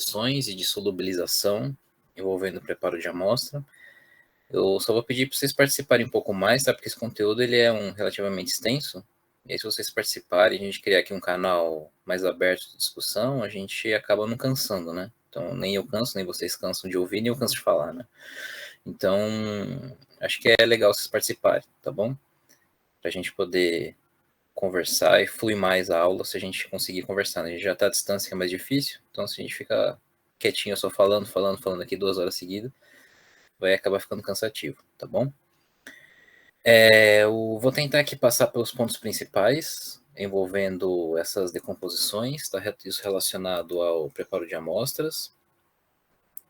decomposições e de solubilização envolvendo o preparo de amostra. Eu só vou pedir para vocês participarem um pouco mais, tá? Porque esse conteúdo ele é relativamente extenso. E aí, se vocês participarem, a gente criar aqui um canal mais aberto de discussão, a gente acaba não cansando, né? Então, nem eu canso, nem vocês cansam de ouvir, nem eu canso de falar, né? Então, acho que é legal vocês participarem, tá bom? Para a gente poder conversar e fluir mais a aula se a gente conseguir conversar, né? A gente já está à distância, que é mais difícil, então se a gente ficar quietinho só falando aqui 2 horas seguidas, vai acabar ficando cansativo, tá bom? Eu vou tentar aqui passar pelos pontos principais envolvendo essas decomposições, tá? Isso relacionado ao preparo de amostras.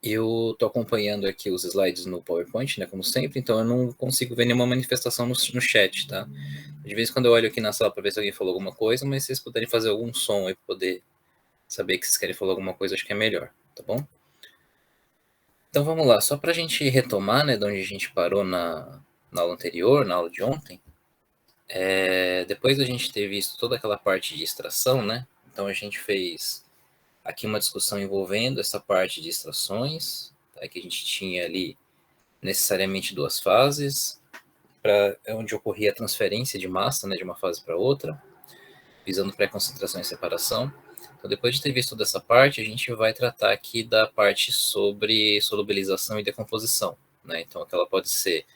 Eu estou acompanhando aqui os slides no PowerPoint, né, como sempre, então eu não consigo ver nenhuma manifestação no chat, tá? De vez em quando eu olho aqui na sala para ver se alguém falou alguma coisa, mas se vocês puderem fazer algum som aí para poder saber que vocês querem falar alguma coisa, acho que é melhor, tá bom? Então vamos lá, só para a gente retomar, né, de onde a gente parou na aula anterior, na aula de ontem, depois da gente ter visto toda aquela parte de extração, né, então a gente fez aqui uma discussão envolvendo essa parte de extrações, tá, que a gente tinha ali necessariamente 2 fases, onde ocorria a transferência de massa, né, de uma fase para outra, visando pré-concentração e separação. Então, depois de ter visto dessa parte, a gente vai tratar aqui da parte sobre solubilização e decomposição, né? Então, ela pode ser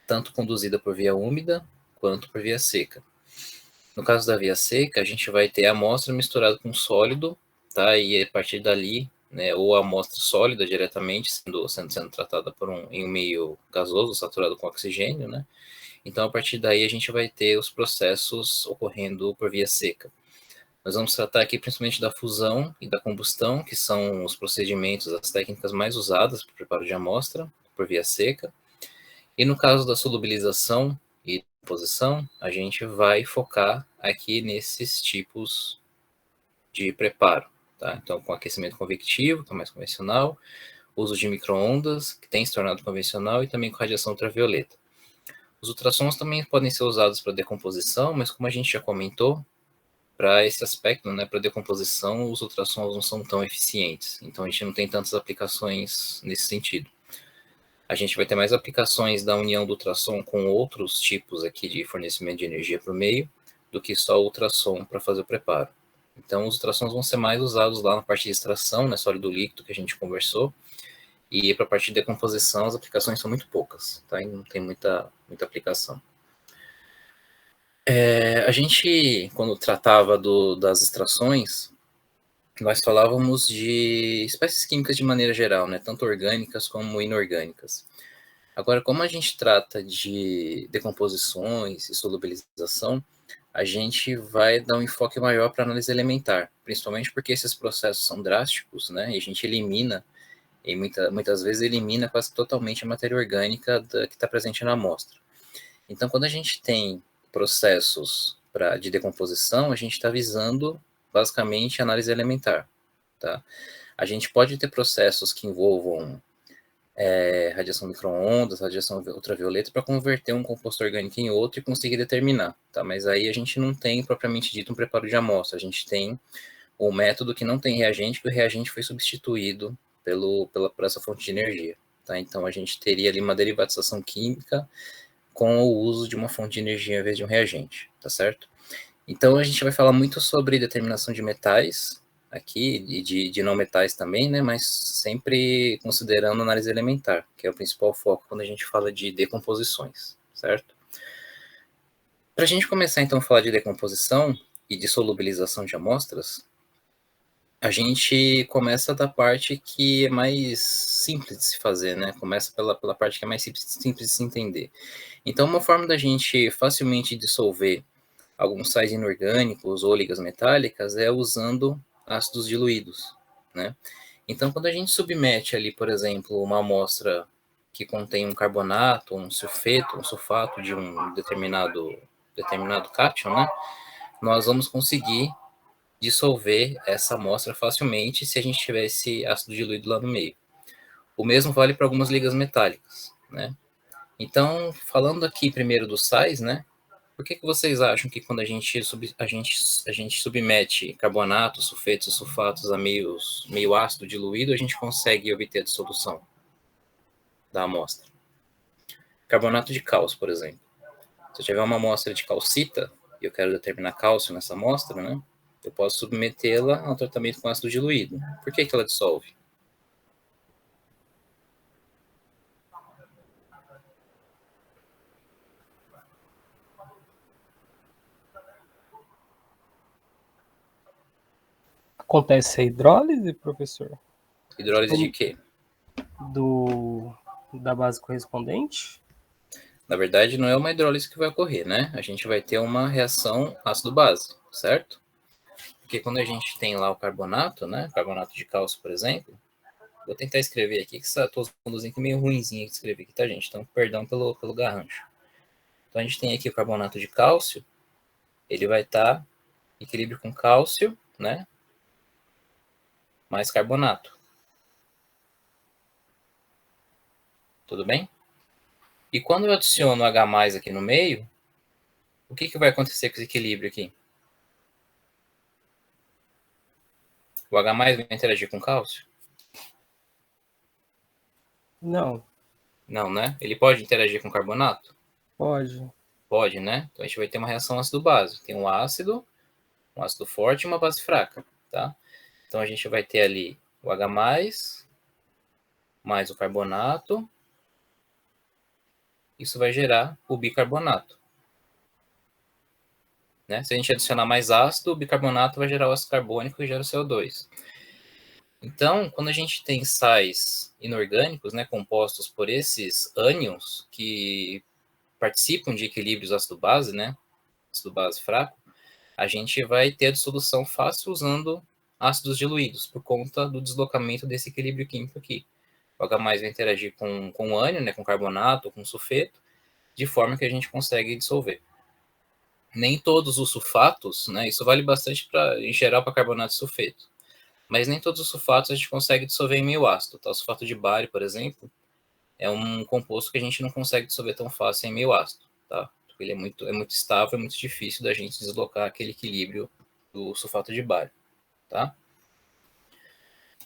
tanto conduzida por via úmida quanto por via seca. No caso da via seca, a gente vai ter a amostra misturada com sólido, tá? E a partir dali, né, ou a amostra sólida diretamente sendo tratada em um meio gasoso, saturado com oxigênio, né? Então, a partir daí, a gente vai ter os processos ocorrendo por via seca. Nós vamos tratar aqui principalmente da fusão e da combustão, que são os procedimentos, as técnicas mais usadas para o preparo de amostra por via seca. E no caso da solubilização e composição, a gente vai focar aqui nesses tipos de preparo. Tá? Então, com aquecimento convectivo, que é mais convencional, uso de micro-ondas, que tem se tornado convencional, e também com radiação ultravioleta. Os ultrassons também podem ser usados para decomposição, mas como a gente já comentou, para esse aspecto, né, para decomposição, os ultrassons não são tão eficientes. Então, a gente não tem tantas aplicações nesse sentido. A gente vai ter mais aplicações da união do ultrassom com outros tipos aqui de fornecimento de energia para o meio, do que só o ultrassom para fazer o preparo. Então, os ultrassons vão ser mais usados lá na parte de extração, né, sólido líquido, que a gente conversou, e para a parte de decomposição, as aplicações são muito poucas, tá? E não tem muita aplicação. A gente, quando tratava das extrações, nós falávamos de espécies químicas de maneira geral, né? Tanto orgânicas como inorgânicas. Agora, como a gente trata de decomposições e solubilização, a gente vai dar um enfoque maior para a análise elementar, principalmente porque esses processos são drásticos, né? E a gente elimina, e muitas vezes elimina quase totalmente a matéria orgânica que está presente na amostra. Então, quando a gente tem processos de decomposição, a gente está visando basicamente análise elementar. Tá? A gente pode ter processos que envolvam radiação micro-ondas, radiação ultravioleta, para converter um composto orgânico em outro e conseguir determinar. Tá? Mas aí a gente não tem, propriamente dito, um preparo de amostra. A gente tem um método que não tem reagente, que o reagente foi substituído por essa fonte de energia. Tá? Então, a gente teria ali uma derivatização química com o uso de uma fonte de energia em vez de um reagente, tá certo? Então, a gente vai falar muito sobre determinação de metais aqui, e de não metais também, né, mas sempre considerando análise elementar, que é o principal foco quando a gente fala de decomposições, certo? Para a gente começar, então, a falar de decomposição e de solubilização de amostras, a gente começa da parte que é mais simples de se fazer, né? Começa pela parte que é mais simples de se entender. Então, uma forma da gente facilmente dissolver alguns sais inorgânicos ou ligas metálicas é usando ácidos diluídos, né? Então, quando a gente submete ali, por exemplo, uma amostra que contém um carbonato, um sulfeto, um sulfato de um determinado cátion, né? Nós vamos conseguir dissolver essa amostra facilmente se a gente tivesse ácido diluído lá no meio. O mesmo vale para algumas ligas metálicas, né? Então, falando aqui primeiro dos sais, né? Por que vocês acham que quando a gente submete carbonatos, sulfetos e sulfatos a meio ácido diluído, a gente consegue obter a dissolução da amostra? Carbonato de cálcio, por exemplo. Se eu tiver uma amostra de calcita e eu quero determinar cálcio nessa amostra, né, eu posso submetê-la a um tratamento com ácido diluído. Por que ela dissolve? Acontece a hidrólise, professor? Hidrólise de quê? Da base correspondente? Na verdade, não é uma hidrólise que vai ocorrer, né? A gente vai ter uma reação ácido-base, certo? Porque quando a gente tem lá o carbonato, né? Carbonato de cálcio, por exemplo. Vou tentar escrever aqui, que estou conduzindo aqui meio ruimzinho de escrever aqui, tá, gente? Então, perdão pelo garrancho. Então, a gente tem aqui o carbonato de cálcio. Ele vai estar em equilíbrio com cálcio, né? Mais carbonato. Tudo bem? E quando eu adiciono H+, aqui no meio, o que vai acontecer com esse equilíbrio aqui? O H+ vai interagir com cálcio? Não. Não, né? Ele pode interagir com carbonato? Pode. Pode, né? Então a gente vai ter uma reação ácido-base. Tem um ácido forte e uma base fraca, tá? Então a gente vai ter ali o H+, mais o carbonato. Isso vai gerar o bicarbonato. Né? Se a gente adicionar mais ácido, o bicarbonato vai gerar o ácido carbônico e gera o CO2. Então, quando a gente tem sais inorgânicos, né, compostos por esses ânions que participam de equilíbrios ácido-base, né, ácido-base fraco, a gente vai ter a dissolução fácil usando ácidos diluídos, por conta do deslocamento desse equilíbrio químico aqui. O H+ vai interagir com o ânion, né, com carbonato, com sulfeto, de forma que a gente consegue dissolver. Nem todos os sulfatos, né, isso vale bastante em geral para carbonato e sulfeto, mas nem todos os sulfatos a gente consegue dissolver em meio ácido. Tá? O sulfato de bário, por exemplo, é um composto que a gente não consegue dissolver tão fácil em meio ácido, tá? Porque ele é muito estável, é muito difícil da gente deslocar aquele equilíbrio do sulfato de bário, tá?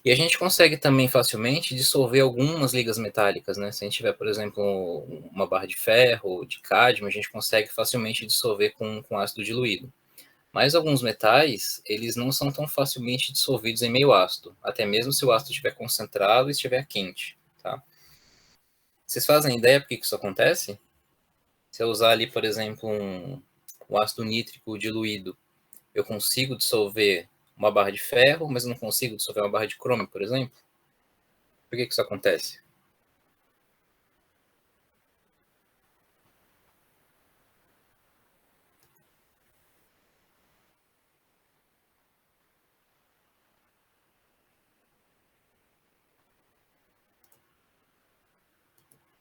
E a gente consegue também facilmente dissolver algumas ligas metálicas, né? Se a gente tiver, por exemplo, uma barra de ferro, de cádmio, a gente consegue facilmente dissolver com ácido diluído. Mas alguns metais, eles não são tão facilmente dissolvidos em meio ácido, até mesmo se o ácido estiver concentrado e estiver quente, tá? Vocês fazem ideia por que isso acontece? Se eu usar ali, por exemplo, um ácido nítrico diluído, eu consigo dissolver uma barra de ferro, mas não consigo dissolver uma barra de crômio, por exemplo? Por que isso acontece?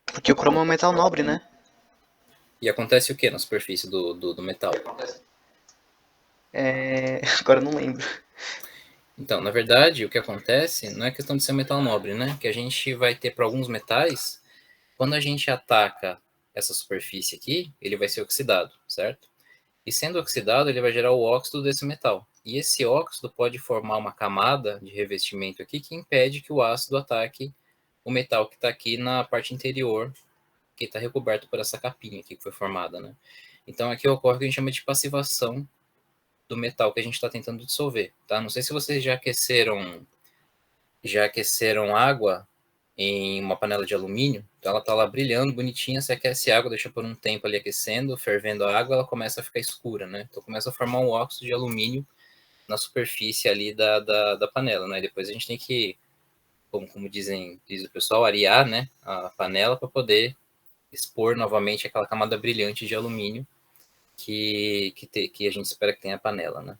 Porque o cromo é um metal nobre, né? E acontece o que na superfície do metal? Agora eu não lembro. Então, na verdade, o que acontece não é questão de ser metal nobre, né? Que a gente vai ter para alguns metais, quando a gente ataca essa superfície aqui, ele vai ser oxidado, certo? E sendo oxidado, ele vai gerar o óxido desse metal. E esse óxido pode formar uma camada de revestimento aqui que impede que o ácido ataque o metal que está aqui na parte interior, que está recoberto por essa capinha aqui que foi formada, né? Então aqui ocorre o que a gente chama de passivação do metal que a gente está tentando dissolver, tá? Não sei se vocês já aqueceram água em uma panela de alumínio, então ela está lá brilhando, bonitinha, você aquece a água, deixa por um tempo ali aquecendo, fervendo a água, ela começa a ficar escura, né? Então começa a formar um óxido de alumínio na superfície ali da panela, né? E depois a gente tem que, como diz o pessoal, arear, né, a panela para poder expor novamente aquela camada brilhante de alumínio que a gente espera que tenha a panela, né?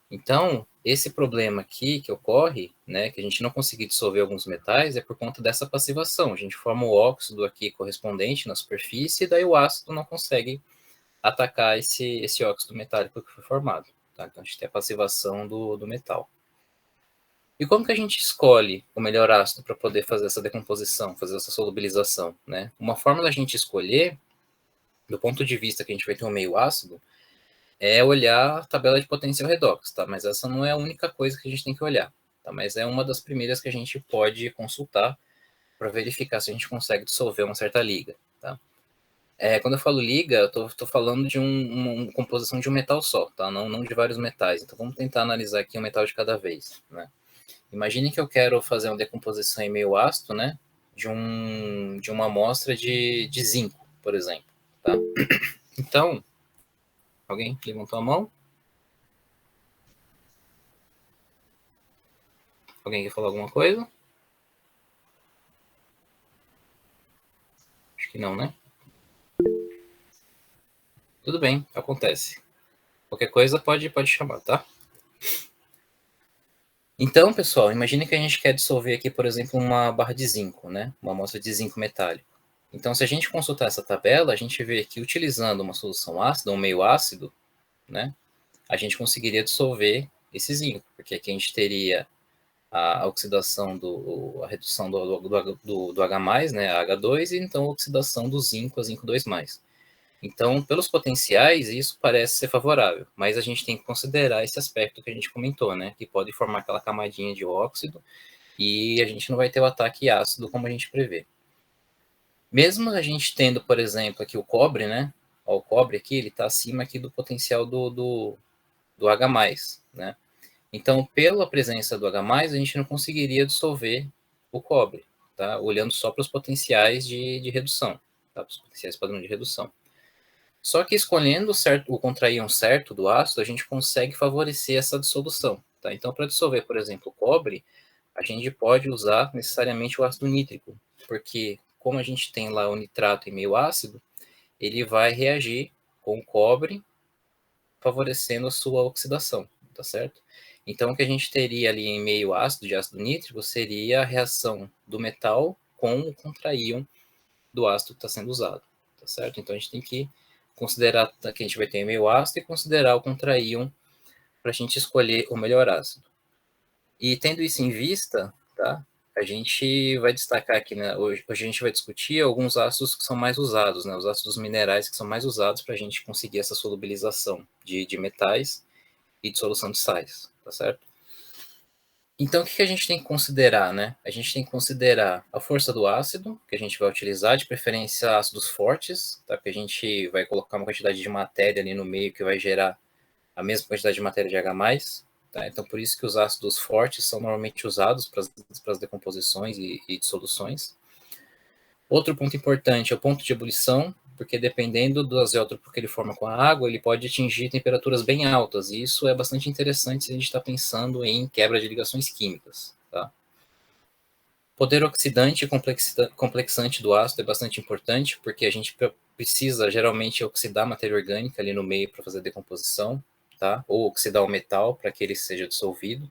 Então, esse problema aqui que ocorre, né, que a gente não conseguir dissolver alguns metais, é por conta dessa passivação. A gente forma o óxido aqui correspondente na superfície, e daí o ácido não consegue atacar esse óxido metálico que foi formado. Tá? Então, a gente tem a passivação do metal. E como que a gente escolhe o melhor ácido para poder fazer essa decomposição, fazer essa solubilização? Né? Uma forma da gente escolher do ponto de vista que a gente vai ter um meio ácido, é olhar a tabela de potencial redox, tá? Mas essa não é a única coisa que a gente tem que olhar, tá? Mas é uma das primeiras que a gente pode consultar para verificar se a gente consegue dissolver uma certa liga, tá? Quando eu falo liga, eu tô falando de uma composição de um metal só, tá? Não de vários metais. Então vamos tentar analisar aqui um metal de cada vez, né? Imagine que eu quero fazer uma decomposição em meio ácido, né? De uma amostra de zinco, por exemplo, tá? Então, alguém levantou a mão? Alguém quer falar alguma coisa? Acho que não, né? Tudo bem, acontece. Qualquer coisa pode chamar, tá? Então, pessoal, imagine que a gente quer dissolver aqui, por exemplo, uma barra de zinco, né? Uma amostra de zinco metálico. Então, se a gente consultar essa tabela, a gente vê que utilizando uma solução ácida, um meio ácido, né? A gente conseguiria dissolver esse zinco, porque aqui a gente teria a oxidação, a redução do H+, né, H2, e então a oxidação do zinco a zinco 2+. Então, pelos potenciais, isso parece ser favorável, mas a gente tem que considerar esse aspecto que a gente comentou, né, que pode formar aquela camadinha de óxido e a gente não vai ter o ataque ácido como a gente prevê. Mesmo a gente tendo, por exemplo, aqui o cobre, né, ó, o cobre aqui, ele está acima aqui do potencial do H+, né, então, pela presença do H+, a gente não conseguiria dissolver o cobre, tá? Olhando só para os potenciais de redução, tá? Para os potenciais padrão de redução. Só que escolhendo o contraíon certo do ácido, a gente consegue favorecer essa dissolução, tá? Então, para dissolver, por exemplo, o cobre, a gente pode usar necessariamente o ácido nítrico, porque como a gente tem lá o nitrato em meio ácido, ele vai reagir com o cobre, favorecendo a sua oxidação, tá certo? Então, o que a gente teria ali em meio ácido de ácido nítrico seria a reação do metal com o contraíon do ácido que está sendo usado, tá certo? Então, a gente tem que considerar que a gente vai ter meio ácido e considerar o contraíon para a gente escolher o melhor ácido. E tendo isso em vista, tá? A gente vai destacar aqui, né? Hoje a gente vai discutir alguns ácidos que são mais usados, né? Os ácidos minerais que são mais usados para a gente conseguir essa solubilização de metais e de solução de sais, tá certo? Então, o que a gente tem que considerar, né? A gente tem que considerar a força do ácido, que a gente vai utilizar, de preferência ácidos fortes, tá? Porque a gente vai colocar uma quantidade de matéria ali no meio que vai gerar a mesma quantidade de matéria de H+, tá? Então, por isso que os ácidos fortes são normalmente usados para as decomposições e dissoluções. Outro ponto importante é o ponto de ebulição, porque dependendo do azeótropo que ele forma com a água, ele pode atingir temperaturas bem altas, e isso é bastante interessante se a gente está pensando em quebra de ligações químicas. Tá? Poder oxidante e complexante do ácido é bastante importante, porque a gente precisa geralmente oxidar matéria orgânica ali no meio para fazer a decomposição, tá? Ou oxidar o metal para que ele seja dissolvido.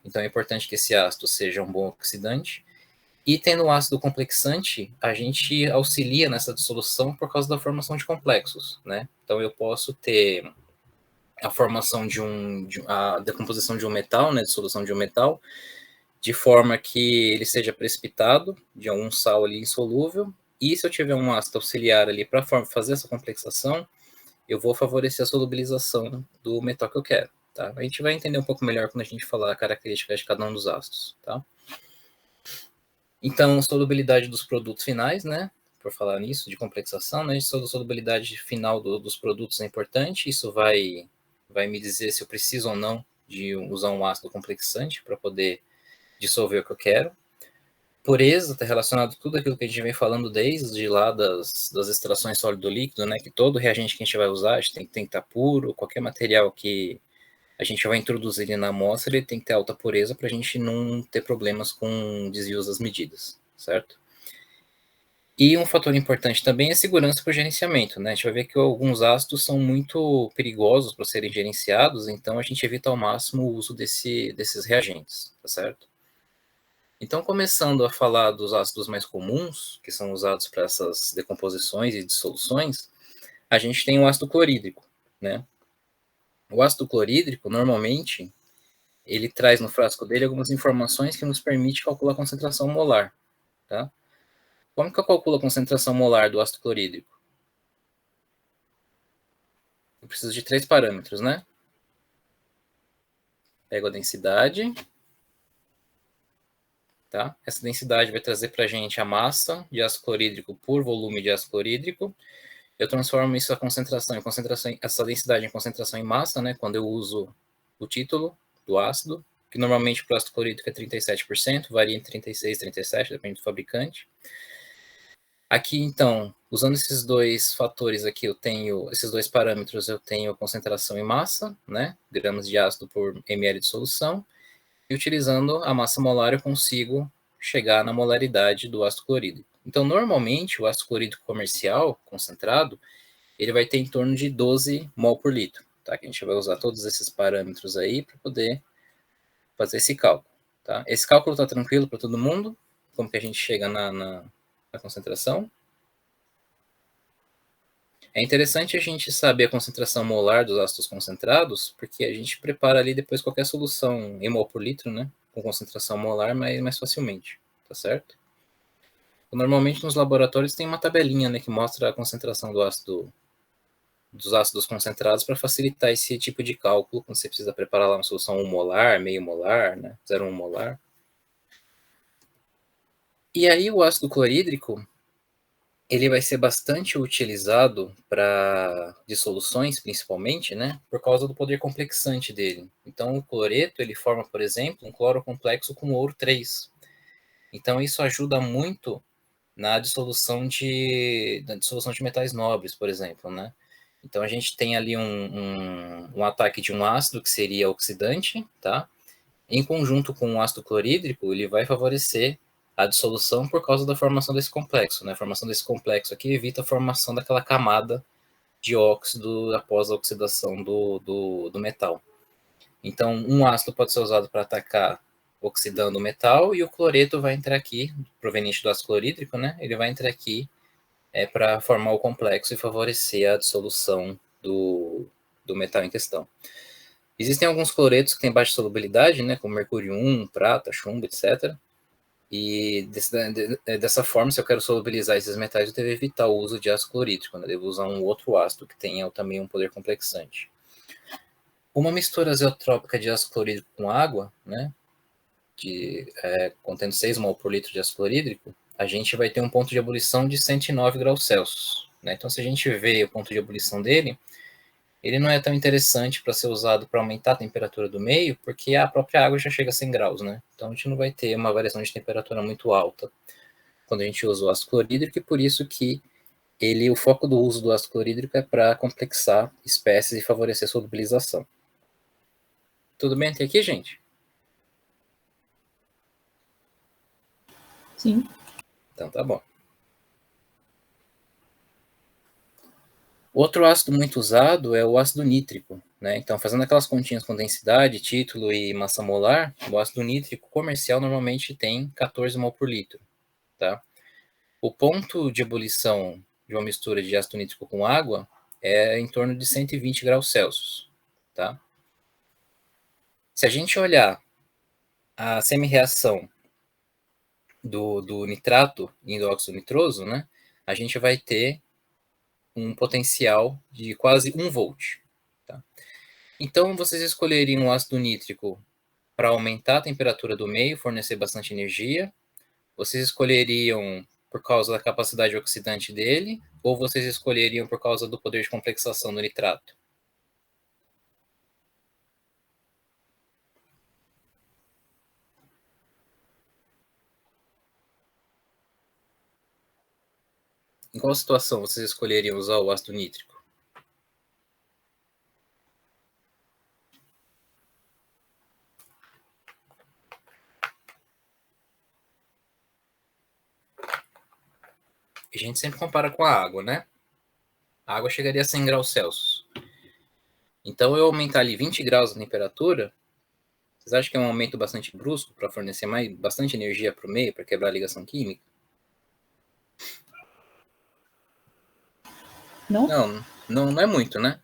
Então é importante que esse ácido seja um bom oxidante. E tendo um ácido complexante, a gente auxilia nessa dissolução por causa da formação de complexos, né? Então eu posso ter a formação a decomposição de um metal, né, dissolução de um metal, de forma que ele seja precipitado de algum sal ali insolúvel, e se eu tiver um ácido auxiliar ali para fazer essa complexação, eu vou favorecer a solubilização do metal que eu quero, tá? A gente vai entender um pouco melhor quando a gente falar a característica de cada um dos ácidos, tá? Então, solubilidade dos produtos finais, né? Por falar nisso, de complexação, né? A solubilidade final dos produtos é importante. Isso vai me dizer se eu preciso ou não de usar um ácido complexante para poder dissolver o que eu quero. Pureza está relacionado a tudo aquilo que a gente vem falando desde lá das extrações sólido-líquido, né? Que todo reagente que a gente vai usar a gente tem que estar puro. Qualquer material que a gente vai introduzir ele na amostra, ele tem que ter alta pureza para a gente não ter problemas com desvios das medidas, certo? E um fator importante também é a segurança para o gerenciamento, né? A gente vai ver que alguns ácidos são muito perigosos para serem gerenciados, então a gente evita ao máximo o uso desses reagentes, tá certo? Então, começando a falar dos ácidos mais comuns, que são usados para essas decomposições e dissoluções, a gente tem o ácido clorídrico, né? O ácido clorídrico, normalmente, ele traz no frasco dele algumas informações que nos permite calcular a concentração molar, tá? Como que eu calculo a concentração molar do ácido clorídrico? preciso de 3 parâmetros, né? Pego a densidade, tá? Essa densidade vai trazer para a gente a massa de ácido clorídrico por volume de ácido clorídrico. Eu transformo isso a concentração, essa densidade em concentração em massa, né? Quando eu uso o título do ácido, que normalmente para o ácido clorídrico é 37%, varia entre 36 e 37, depende do fabricante. Aqui, então, usando esses dois fatores aqui, esses dois parâmetros, eu tenho concentração em massa, né? Gramas de ácido por ml de solução. E utilizando a massa molar, eu consigo chegar na molaridade do ácido clorídrico. Então, normalmente, o ácido clorídrico comercial, concentrado, ele vai ter em torno de 12 mol por litro, tá? Que a gente vai usar todos esses parâmetros aí para poder fazer esse cálculo, tá? Esse cálculo está tranquilo para todo mundo? Como que a gente chega na concentração? É interessante a gente saber a concentração molar dos ácidos concentrados, porque a gente prepara ali depois qualquer solução em mol por litro, né? Com concentração molar mais facilmente, tá certo? Normalmente nos laboratórios tem uma tabelinha, né, que mostra a concentração dos ácidos concentrados para facilitar esse tipo de cálculo, quando você precisa preparar lá uma solução 1 molar, meio molar, né, 0,1 molar. E aí o ácido clorídrico, ele vai ser bastante utilizado para dissoluções, principalmente, né, por causa do poder complexante dele. Então, o cloreto, ele forma, por exemplo, um cloro complexo com ouro 3. Então, isso ajuda muito na dissolução de metais nobres, por exemplo, né. Então, a gente tem ali um ataque de um ácido, que seria oxidante, tá? Em conjunto com o ácido clorídrico, ele vai favorecer a dissolução por causa da formação desse complexo, né? A formação desse complexo aqui evita a formação daquela camada de óxido após a oxidação do metal. Então, um ácido pode ser usado para atacar oxidando o metal e o cloreto vai entrar aqui, proveniente do ácido clorídrico, né? Ele vai entrar aqui para formar o complexo e favorecer a dissolução do metal em questão. Existem alguns cloretos que têm baixa solubilidade, né, como mercúrio 1, prata, chumbo, etc. E dessa forma, se eu quero solubilizar esses metais, eu devo evitar o uso de ácido clorídrico, né? Devo usar um outro ácido que tenha também um poder complexante. Uma mistura azeotrópica de ácido clorídrico com água, né, contendo 6 mol por litro de ácido clorídrico, a gente vai ter um ponto de ebulição de 109 graus Celsius. Né? Então, se a gente vê o ponto de ebulição dele, ele não é tão interessante para ser usado para aumentar a temperatura do meio, porque a própria água já chega a 100 graus, né? Então a gente não vai ter uma variação de temperatura muito alta quando a gente usa o ácido clorídrico, e por isso que o foco do uso do ácido clorídrico é para complexar espécies e favorecer a solubilização. Tudo bem até aqui, gente? Sim. Então tá bom. Outro ácido muito usado é o ácido nítrico, né? Então, fazendo aquelas continhas com densidade, título e massa molar, o ácido nítrico comercial normalmente tem 14 mol por litro, tá? O ponto de ebulição de uma mistura de ácido nítrico com água é em torno de 120 graus Celsius, tá? Se a gente olhar a semi-reação do nitrato em óxido nitroso, né, a gente vai ter um potencial de quase 1 volt. Tá? Então, vocês escolheriam o ácido nítrico para aumentar a temperatura do meio, fornecer bastante energia? Vocês escolheriam por causa da capacidade oxidante dele? Ou vocês escolheriam por causa do poder de complexação do nitrato? Em qual situação vocês escolheriam usar o ácido nítrico? A gente sempre compara com a água, né? A água chegaria a 100 graus Celsius. Então, eu aumentar ali 20 graus a temperatura, vocês acham que é um aumento bastante brusco para fornecer bastante energia para o meio, para quebrar a ligação química? Não é muito, né?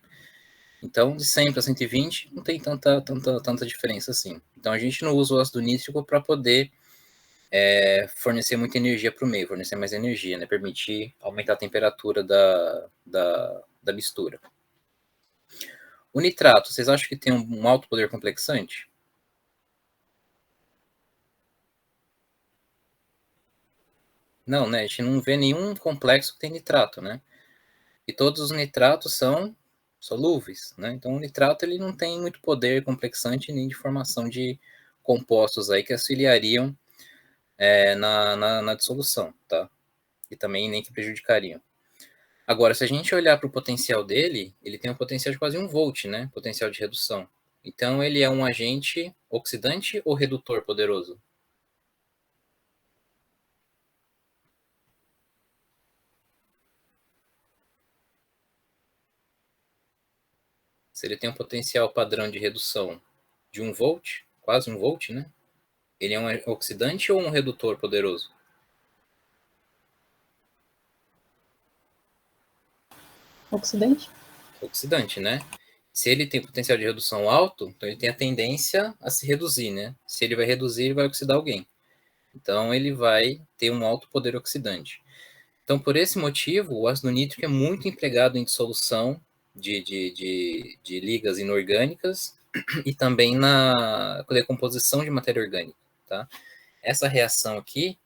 Então, de 100 para 120 não tem tanta diferença assim. Então, a gente não usa o ácido nítrico para poder fornecer muita energia para o meio, fornecer mais energia, né? Permitir aumentar a temperatura da mistura. O nitrato, vocês acham que tem um alto poder complexante? Não, né? A gente não vê nenhum complexo que tem nitrato, né? E todos os nitratos são solúveis, né? Então o nitrato ele não tem muito poder complexante nem de formação de compostos aí que auxiliariam na dissolução, tá? E também nem que prejudicariam. Agora, se a gente olhar para o potencial dele, ele tem um potencial de quase 1 volt, né? Potencial de redução. Então ele é um agente oxidante ou redutor poderoso? Se ele tem um potencial padrão de redução de 1 volt, quase 1 volt, né? Ele é um oxidante ou um redutor poderoso? Oxidante? Oxidante, né? Se ele tem potencial de redução alto, então ele tem a tendência a se reduzir, né? Se ele vai reduzir, ele vai oxidar alguém. Então ele vai ter um alto poder oxidante. Então, por esse motivo, o ácido nítrico é muito empregado em dissolução de ligas inorgânicas e também na decomposição de matéria orgânica, tá? Essa reação aqui,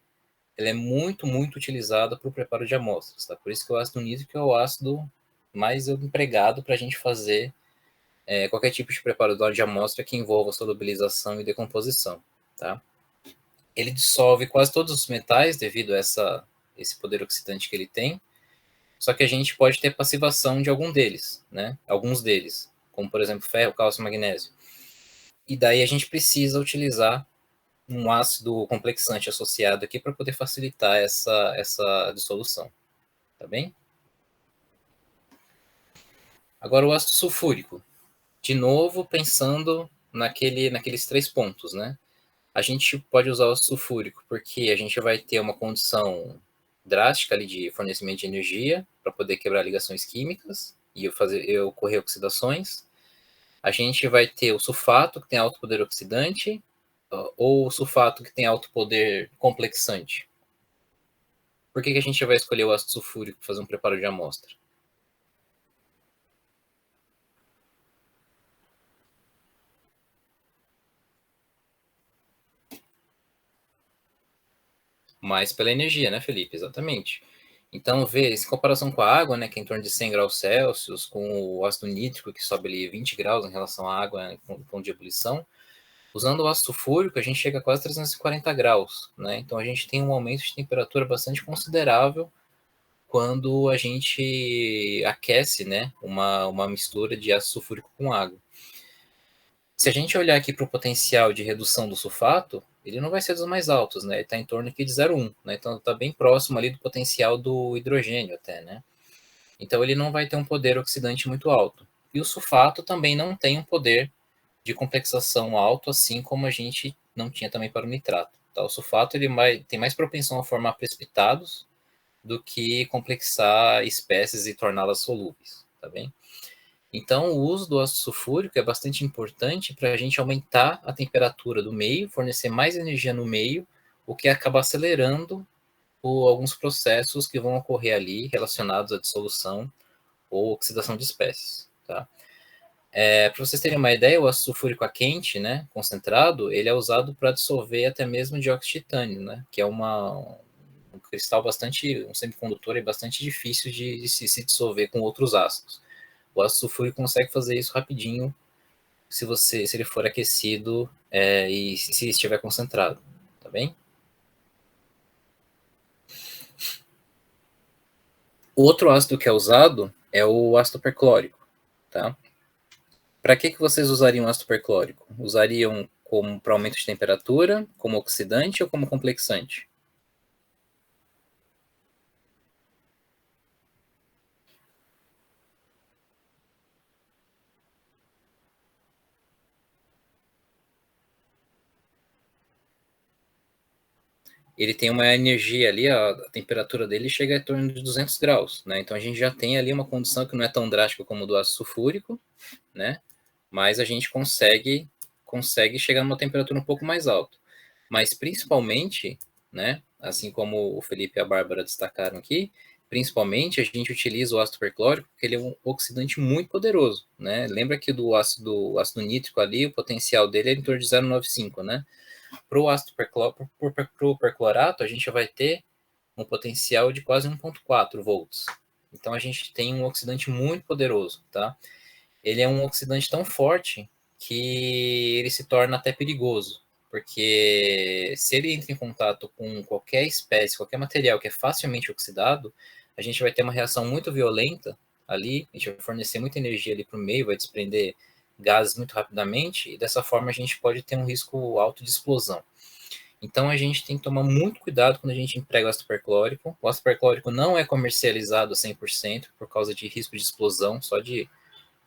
ela é muito, muito utilizada para o preparo de amostras, tá? Por isso que o ácido nítrico é o ácido mais empregado para a gente fazer qualquer tipo de preparo de amostra que envolva solubilização e decomposição, tá? Ele dissolve quase todos os metais devido a esse poder oxidante que ele tem, só que a gente pode ter passivação de algum deles, né? Alguns deles, como por exemplo ferro, cálcio, magnésio. E daí a gente precisa utilizar um ácido complexante associado aqui para poder facilitar essa dissolução, tá bem? Agora o ácido sulfúrico, de novo pensando naqueles 3 pontos, né? A gente pode usar o sulfúrico porque a gente vai ter uma condição drástica ali de fornecimento de energia para poder quebrar ligações químicas e ocorrer oxidações. A gente vai ter o sulfato, que tem alto poder oxidante, ou o sulfato que tem alto poder complexante. Por que a gente vai escolher o ácido sulfúrico para fazer um preparo de amostra? Mais pela energia, né, Felipe? Exatamente. Então, vê, em comparação com a água, né, que é em torno de 100 graus Celsius, com o ácido nítrico, que sobe ali 20 graus em relação à água, né, com ponto de ebulição, usando o ácido sulfúrico, a gente chega a quase 340 graus, né? Então, a gente tem um aumento de temperatura bastante considerável quando a gente aquece, né, uma mistura de ácido sulfúrico com água. Se a gente olhar aqui para o potencial de redução do sulfato, ele não vai ser dos mais altos, né? Ele está em torno aqui de 0,1, né? Então está bem próximo ali do potencial do hidrogênio até, né? Então ele não vai ter um poder oxidante muito alto. E o sulfato também não tem um poder de complexação alto, assim como a gente não tinha também para o nitrato. Tá? O sulfato ele tem mais propensão a formar precipitados do que complexar espécies e torná-las solúveis, tá bem? Então, o uso do ácido sulfúrico é bastante importante para a gente aumentar a temperatura do meio, fornecer mais energia no meio, o que acaba acelerando alguns processos que vão ocorrer ali relacionados à dissolução ou oxidação de espécies. Tá? Para vocês terem uma ideia, o ácido sulfúrico a quente, né, concentrado, ele é usado para dissolver até mesmo dióxido de titânio, né, que é um cristal bastante, um semicondutor bastante difícil de se dissolver com outros ácidos. O ácido sulfúrico consegue fazer isso rapidinho se ele for aquecido e se estiver concentrado, tá bem? O outro ácido que é usado é o ácido perclórico, tá? Para que vocês usariam ácido perclórico? Usariam como para aumento de temperatura, como oxidante ou como complexante? Ele tem uma energia ali, a temperatura dele chega a torno de 200 graus, né? Então a gente já tem ali uma condição que não é tão drástica como do ácido sulfúrico, né? Mas a gente consegue chegar numa temperatura um pouco mais alta. Mas principalmente, né, assim como o Felipe e a Bárbara destacaram aqui, principalmente, a gente utiliza o ácido perclórico porque ele é um oxidante muito poderoso, né? Lembra que do ácido nítrico ali, o potencial dele é em torno de 0,95, né? Para o ácido perclorato, a gente vai ter um potencial de quase 1,4 volts. Então, a gente tem um oxidante muito poderoso, tá? Ele é um oxidante tão forte que ele se torna até perigoso, porque se ele entra em contato com qualquer espécie, qualquer material que é facilmente oxidado, a gente vai ter uma reação muito violenta ali, a gente vai fornecer muita energia ali para o meio, vai desprender gases muito rapidamente, e dessa forma a gente pode ter um risco alto de explosão. Então a gente tem que tomar muito cuidado quando a gente emprega o ácido perclórico. O ácido perclórico não é comercializado 100% por causa de risco de explosão, só de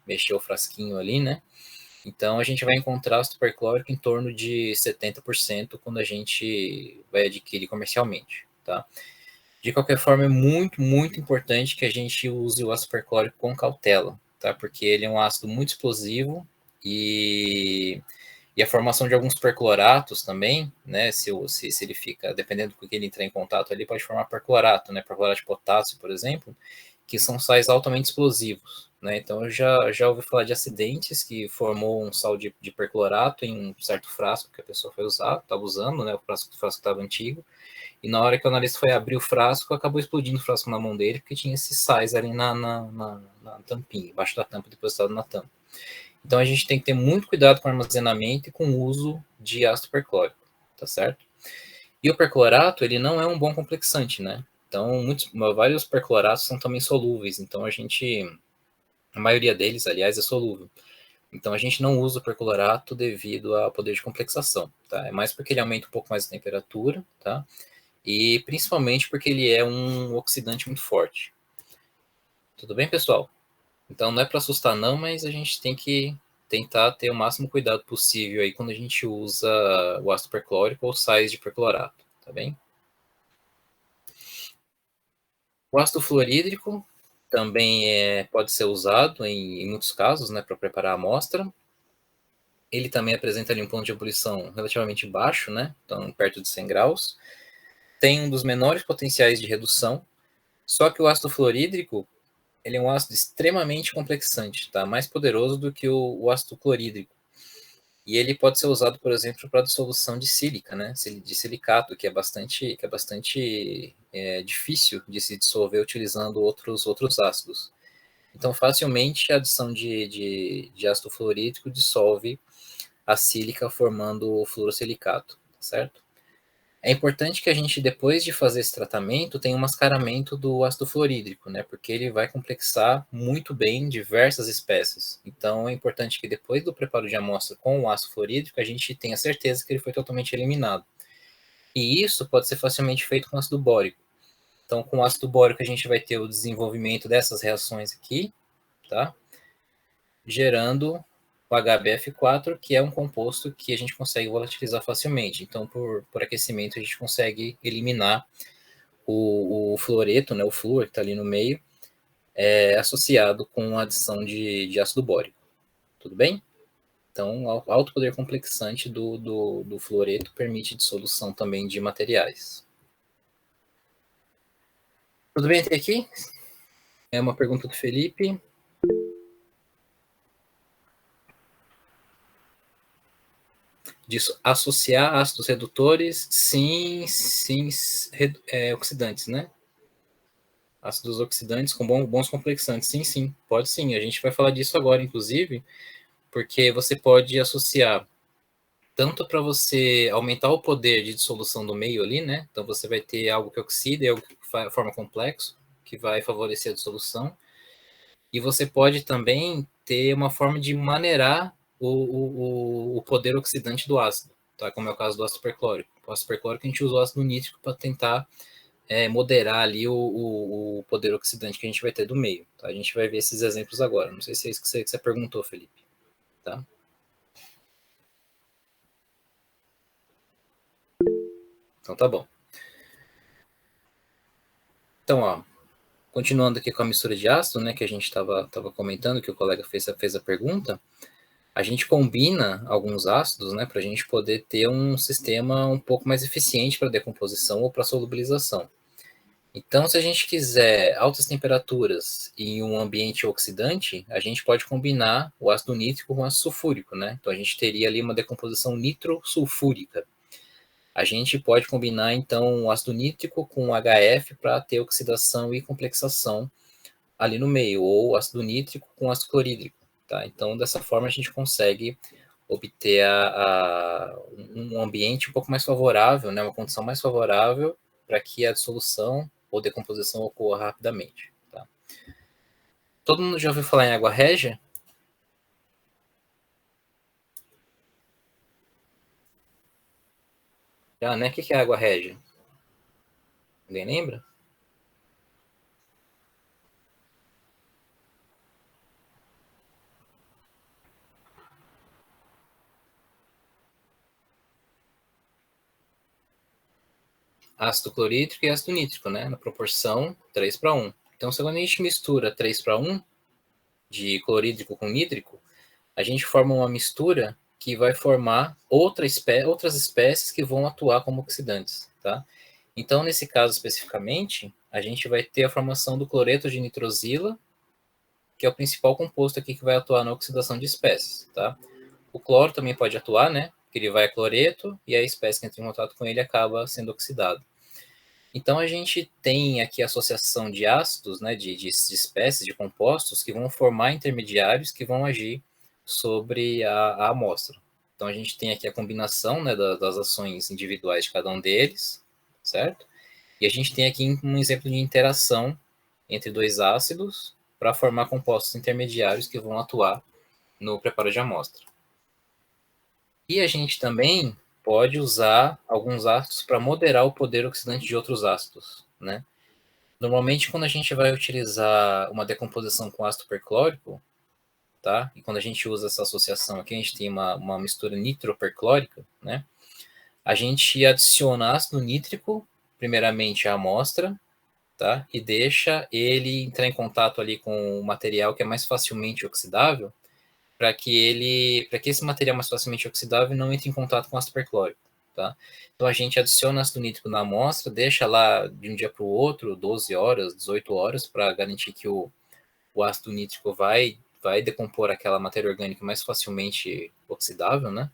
mexer o frasquinho ali, né? Então a gente vai encontrar ácido perclórico em torno de 70% quando a gente vai adquirir comercialmente, tá? De qualquer forma, é muito, muito importante que a gente use o ácido perclórico com cautela, tá? Porque ele é um ácido muito explosivo e a formação de alguns percloratos também, né? Se ele fica, dependendo do que ele entrar em contato ali, pode formar perclorato, né? Perclorato de potássio, por exemplo, que são sais altamente explosivos, né? Então eu já ouvi falar de acidentes que formou um sal de perclorato em um certo frasco que a pessoa foi usar, estava usando, né? O frasco estava antigo, e na hora que o analista foi abrir o frasco, acabou explodindo o frasco na mão dele, porque tinha esses sais ali na tampinha, embaixo da tampa, depositado na tampa. Então a gente tem que ter muito cuidado com o armazenamento e com o uso de ácido perclórico, tá certo? E o perclorato, ele não é um bom complexante, né? Então, vários percloratos são também solúveis, então a maioria deles, aliás, é solúvel. Então a gente não usa o perclorato devido ao poder de complexação, tá? É mais porque ele aumenta um pouco mais a temperatura, tá? E principalmente porque ele é um oxidante muito forte. Tudo bem, pessoal? Então não é para assustar não, mas a gente tem que tentar ter o máximo cuidado possível aí quando a gente usa o ácido perclórico ou sais de perclorato, tá bem? O ácido fluorídrico também pode ser usado em muitos casos, né, para preparar a amostra. Ele também apresenta ali um ponto de ebulição relativamente baixo, né, então perto de 100 graus. Tem um dos menores potenciais de redução, só que o ácido fluorídrico, ele é um ácido extremamente complexante, tá? Mais poderoso do que o ácido clorídrico. E ele pode ser usado, por exemplo, para dissolução de sílica, né? De silicato, que é bastante difícil de se dissolver utilizando outros ácidos. Então, facilmente a adição de ácido fluorídrico dissolve a sílica formando o fluorosilicato, certo? É importante que a gente, depois de fazer esse tratamento, tenha um mascaramento do ácido fluorídrico, né? Porque ele vai complexar muito bem diversas espécies. Então, é importante que depois do preparo de amostra com o ácido fluorídrico, a gente tenha certeza que ele foi totalmente eliminado. E isso pode ser facilmente feito com ácido bórico. Então, com o ácido bórico, a gente vai ter o desenvolvimento dessas reações aqui, tá? Gerando o HBF4, que é um composto que a gente consegue volatilizar facilmente. Então, por aquecimento, a gente consegue eliminar o fluoreto, né, o flúor que está ali no meio, associado com a adição de ácido bórico. Tudo bem? Então, o alto poder complexante do fluoreto permite dissolução também de materiais. Tudo bem até aqui? É uma pergunta do Felipe. Disso, associar ácidos redutores, sim, oxidantes, né? Ácidos oxidantes com bons complexantes, sim, pode sim. A gente vai falar disso agora, inclusive, porque você pode associar tanto para você aumentar o poder de dissolução do meio ali, né? Então você vai ter algo que oxida e algo que forma complexo, que vai favorecer a dissolução. E você pode também ter uma forma de maneirar o poder oxidante do ácido, tá? Como é o caso do ácido perclórico. O ácido perclórico a gente usa o ácido nítrico para tentar moderar ali o poder oxidante que a gente vai ter do meio, tá? A gente vai ver esses exemplos agora. Não sei se é isso que você perguntou, Felipe, tá? Então tá bom. Então, ó, continuando aqui com a mistura de ácido, né, que a gente estava comentando, que o colega fez a pergunta, a gente combina alguns ácidos, né, para a gente poder ter um sistema um pouco mais eficiente para decomposição ou para solubilização. Então, se a gente quiser altas temperaturas em um ambiente oxidante, a gente pode combinar o ácido nítrico com o ácido sulfúrico, né? Então, a gente teria ali uma decomposição nitrosulfúrica. A gente pode combinar, então, o ácido nítrico com o HF para ter oxidação e complexação ali no meio, ou ácido nítrico com ácido clorídrico, tá? Então, dessa forma, a gente consegue obter um ambiente um pouco mais favorável, né? Uma condição mais favorável para que a dissolução ou decomposição ocorra rapidamente. Tá? Todo mundo já ouviu falar em água régia? Já, né? O que é água régia? Ninguém lembra? Ácido clorídrico e ácido nítrico, né? Na proporção 3:1. Então, se quando a gente mistura 3:1 de clorídrico com nítrico, a gente forma uma mistura que vai formar outras espécies que vão atuar como oxidantes, tá? Então, nesse caso especificamente, a gente vai ter a formação do cloreto de nitrosila, que é o principal composto aqui que vai atuar na oxidação de espécies, tá? O cloro também pode atuar, né? Porque ele vai a cloreto e a espécie que entra em contato com ele acaba sendo oxidada. Então, a gente tem aqui a associação de ácidos, né, de espécies, de compostos, que vão formar intermediários que vão agir sobre a amostra. Então, a gente tem aqui a combinação, né, das ações individuais de cada um deles, certo? E a gente tem aqui um exemplo de interação entre dois ácidos para formar compostos intermediários que vão atuar no preparo de amostra. E a gente também pode usar alguns ácidos para moderar o poder oxidante de outros ácidos, né? Normalmente, quando a gente vai utilizar uma decomposição com ácido perclórico, tá? E quando a gente usa essa associação aqui, a gente tem uma mistura nitroperclórica, né? A gente adiciona ácido nítrico, primeiramente à amostra, tá? E deixa ele entrar em contato ali com o material que é mais facilmente oxidável, para que esse material mais facilmente oxidável não entre em contato com ácido perclórico, tá? Então a gente adiciona ácido nítrico na amostra, deixa lá de um dia para o outro, 12 horas, 18 horas, para garantir que o ácido nítrico vai decompor aquela matéria orgânica mais facilmente oxidável, né?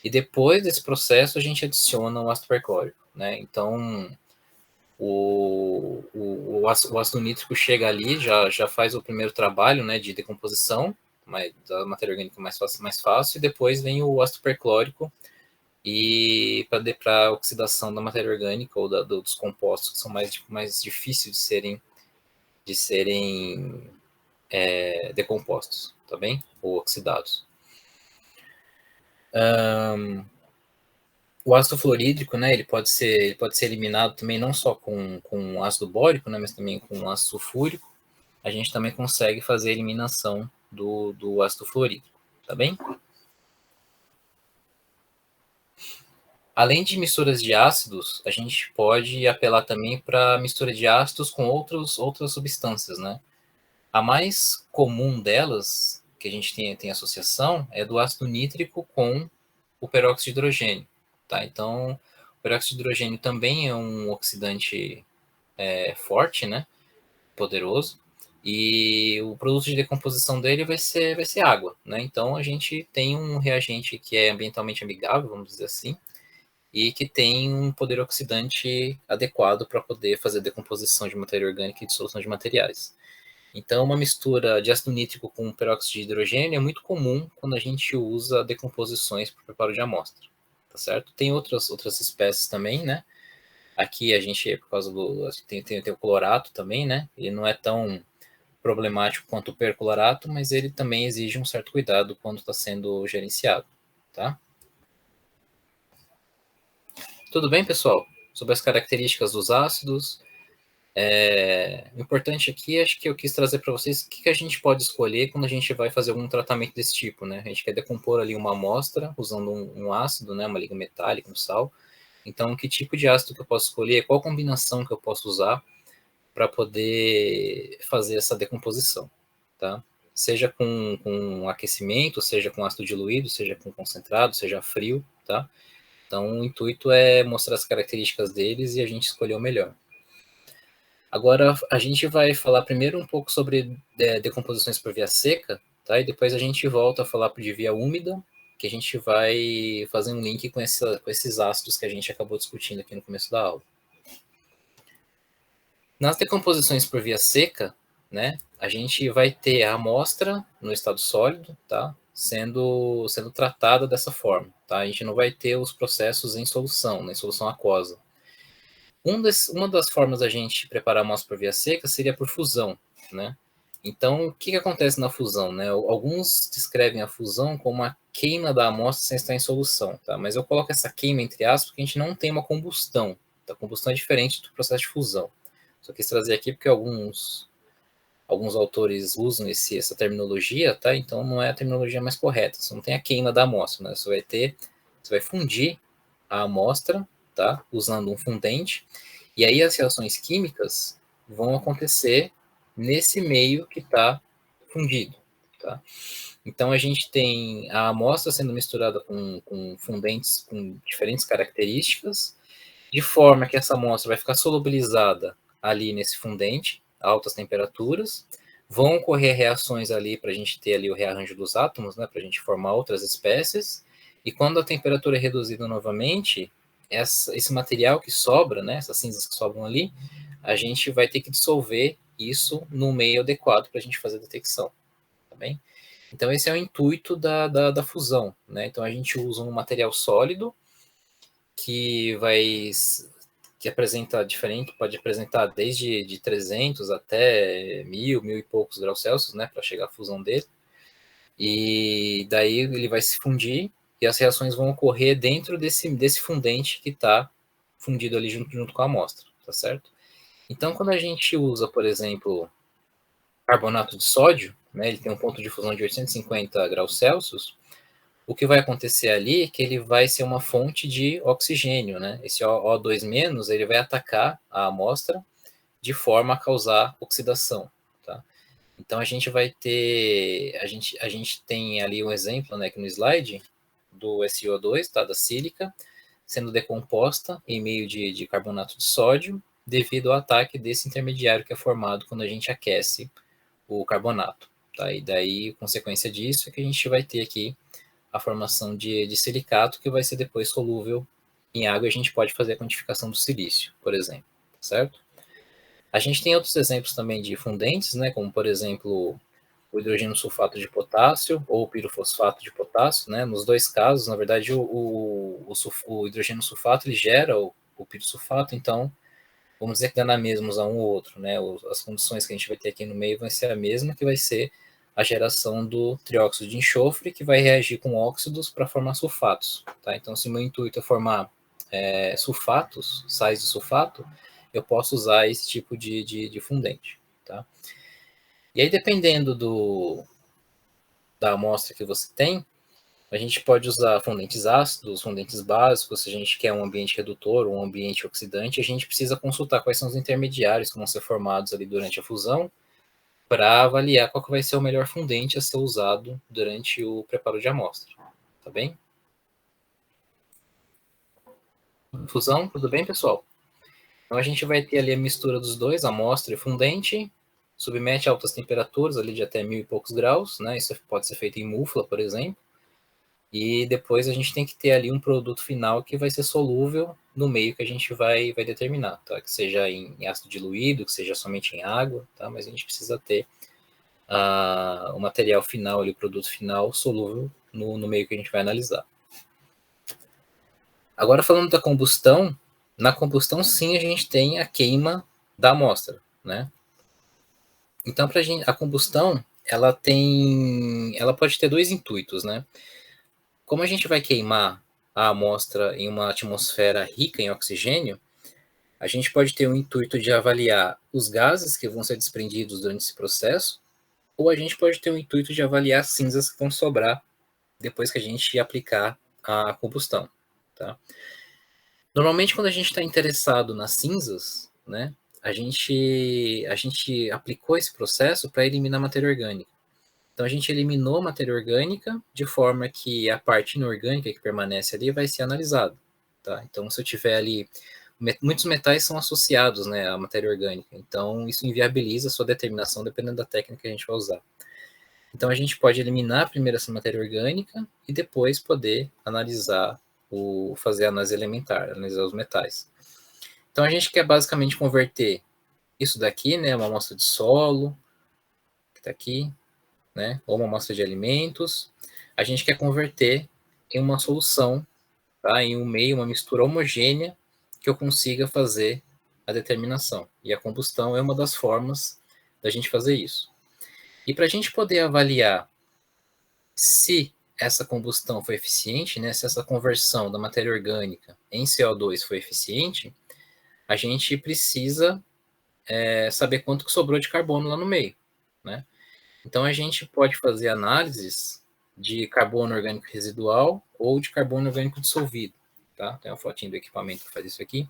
E depois desse processo a gente adiciona o ácido perclórico, né? Então o ácido nítrico chega ali, já faz o primeiro trabalho, né, de decomposição da matéria orgânica mais fácil, e depois vem o ácido perclórico e para oxidação da matéria orgânica ou dos compostos que são mais difíceis de serem decompostos, tá bem? Ou oxidados. O ácido fluorídrico, né, ele pode ser eliminado também não só com ácido bórico, né, mas também com ácido sulfúrico. A gente também consegue fazer a eliminação do ácido fluorídrico, tá bem? Além de misturas de ácidos, a gente pode apelar também para mistura de ácidos com outras substâncias, né? A mais comum delas, que a gente tem associação, é do ácido nítrico com o peróxido de hidrogênio, tá? Então, o peróxido de hidrogênio também é um oxidante forte, né? Poderoso. E o produto de decomposição dele vai ser água, né? Então, a gente tem um reagente que é ambientalmente amigável, vamos dizer assim, e que tem um poder oxidante adequado para poder fazer decomposição de matéria orgânica e dissolução de materiais. Então, uma mistura de ácido nítrico com peróxido de hidrogênio é muito comum quando a gente usa decomposições para o preparo de amostra, tá certo? Tem outras espécies também, né? Aqui a gente, por causa do... tem o clorato também, né? Ele não é tão problemático quanto o perclorato, mas ele também exige um certo cuidado quando está sendo gerenciado, tá? Tudo bem, pessoal? Sobre as características dos ácidos. O importante aqui, acho que eu quis trazer para vocês o que a gente pode escolher quando a gente vai fazer algum tratamento desse tipo, né? A gente quer decompor ali uma amostra usando um ácido, né? Uma liga metálica, um sal. Então, que tipo de ácido que eu posso escolher? Qual combinação que eu posso usar para poder fazer essa decomposição, tá? Seja com aquecimento, seja com ácido diluído, seja com concentrado, seja frio, tá? Então, o intuito é mostrar as características deles e a gente escolher o melhor. Agora, a gente vai falar primeiro um pouco sobre decomposições por via seca, tá? E depois a gente volta a falar de via úmida, que a gente vai fazer um link com esses ácidos que a gente acabou discutindo aqui no começo da aula. Nas decomposições por via seca, né, a gente vai ter a amostra no estado sólido, tá, sendo tratada dessa forma, tá? A gente não vai ter os processos em solução, em solução aquosa. Uma das formas da gente preparar a amostra por via seca seria por fusão, né? Então, o que acontece na fusão, né? Alguns descrevem a fusão como a queima da amostra sem estar em solução, tá? Mas eu coloco essa queima entre aspas porque a gente não tem uma combustão. A combustão é diferente do processo de fusão. Só quis trazer aqui porque alguns autores usam essa terminologia, tá? Então não é a terminologia mais correta. Você não tem a queima da amostra, né? Você vai fundir a amostra, tá? Usando um fundente, e aí as reações químicas vão acontecer nesse meio que está fundido, tá? Então a gente tem a amostra sendo misturada com fundentes com diferentes características, de forma que essa amostra vai ficar solubilizada ali nesse fundente, a altas temperaturas, vão ocorrer reações ali para a gente ter ali o rearranjo dos átomos, né, para a gente formar outras espécies, e quando a temperatura é reduzida novamente, esse material que sobra, né, essas cinzas que sobram ali, a gente vai ter que dissolver isso no meio adequado para a gente fazer a detecção, tá bem? Então esse é o intuito da fusão, né? Então a gente usa um material sólido que apresenta diferente, pode apresentar desde de 300 até 1000 e poucos graus Celsius, né, para chegar à fusão dele. E daí ele vai se fundir e as reações vão ocorrer dentro desse fundente que está fundido ali junto com a amostra, tá certo? Então, quando a gente usa, por exemplo, carbonato de sódio, né, ele tem um ponto de fusão de 850 graus Celsius, o que vai acontecer ali é que ele vai ser uma fonte de oxigênio, né? Esse O2- ele vai atacar a amostra de forma a causar oxidação, tá? Então a gente vai ter, a gente tem ali um exemplo, né, aqui no slide do SiO2, tá, da sílica, sendo decomposta em meio de carbonato de sódio devido ao ataque desse intermediário que é formado quando a gente aquece o carbonato, tá? E daí, consequência disso é que a gente vai ter aqui a formação de silicato, que vai ser depois solúvel em água, e a gente pode fazer a quantificação do silício, por exemplo, certo? A gente tem outros exemplos também de fundentes, né, como, por exemplo, o hidrogênio sulfato de potássio ou o pirofosfato de potássio, né? Nos dois casos, na verdade, o hidrogênio sulfato ele gera o pirsulfato, então vamos dizer que dá na mesma a um ou outro, né? As condições que a gente vai ter aqui no meio vai ser a mesma, que vai ser a geração do trióxido de enxofre, que vai reagir com óxidos para formar sulfatos, tá? Então, se o meu intuito é formar sulfatos, sais de sulfato, eu posso usar esse tipo de fundente, tá? E aí, dependendo da amostra que você tem, a gente pode usar fundentes ácidos, fundentes básicos, se a gente quer um ambiente redutor ou um ambiente oxidante, a gente precisa consultar quais são os intermediários que vão ser formados ali durante a fusão, para avaliar qual que vai ser o melhor fundente a ser usado durante o preparo de amostra, tá bem? Fusão, tudo bem, pessoal? Então a gente vai ter ali a mistura dos dois, amostra e fundente, submete a altas temperaturas, ali de até 1000 e poucos graus, né? Isso pode ser feito em mufla, por exemplo. E depois a gente tem que ter ali um produto final que vai ser solúvel no meio que a gente vai determinar, tá? Que seja em ácido diluído, que seja somente em água, tá? Mas a gente precisa ter o material final, ali, o produto final solúvel no meio que a gente vai analisar. Agora, falando da combustão, na combustão, sim, a gente tem a queima da amostra, né? Então, a combustão, ela pode ter dois intuitos, né? Como a gente vai queimar a amostra em uma atmosfera rica em oxigênio, a gente pode ter o intuito de avaliar os gases que vão ser desprendidos durante esse processo, ou a gente pode ter o intuito de avaliar as cinzas que vão sobrar depois que a gente aplicar a combustão, tá? Normalmente, quando a gente está interessado nas cinzas, né, a gente aplicou esse processo para eliminar matéria orgânica. Então, a gente eliminou a matéria orgânica de forma que a parte inorgânica que permanece ali vai ser analisada, tá? Então, se eu tiver ali muitos metais são associados, né, à matéria orgânica, então isso inviabiliza a sua determinação dependendo da técnica que a gente vai usar. Então a gente pode eliminar primeiro essa matéria orgânica e depois poder analisar, fazer a análise elementar, analisar os metais. Então a gente quer basicamente converter isso daqui, né, uma amostra de solo, que está aqui, né, ou uma amostra de alimentos, a gente quer converter em uma solução, tá, em um meio, uma mistura homogênea, que eu consiga fazer a determinação. E a combustão é uma das formas da gente fazer isso. E para a gente poder avaliar se essa combustão foi eficiente, né, se essa conversão da matéria orgânica em CO2 foi eficiente, a gente precisa saber quanto que sobrou de carbono lá no meio, né? Então a gente pode fazer análises de carbono orgânico residual ou de carbono orgânico dissolvido, tá? Tem uma fotinho do equipamento que faz isso aqui.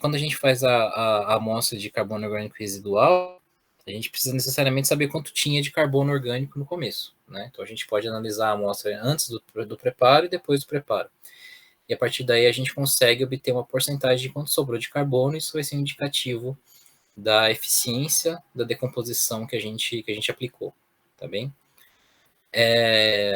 Quando a gente faz a amostra de carbono orgânico residual, a gente precisa necessariamente saber quanto tinha de carbono orgânico no começo, né? Então a gente pode analisar a amostra antes do preparo e depois do preparo. E a partir daí a gente consegue obter uma porcentagem de quanto sobrou de carbono, e isso vai ser um indicativo da eficiência da decomposição que a gente aplicou, tá bem?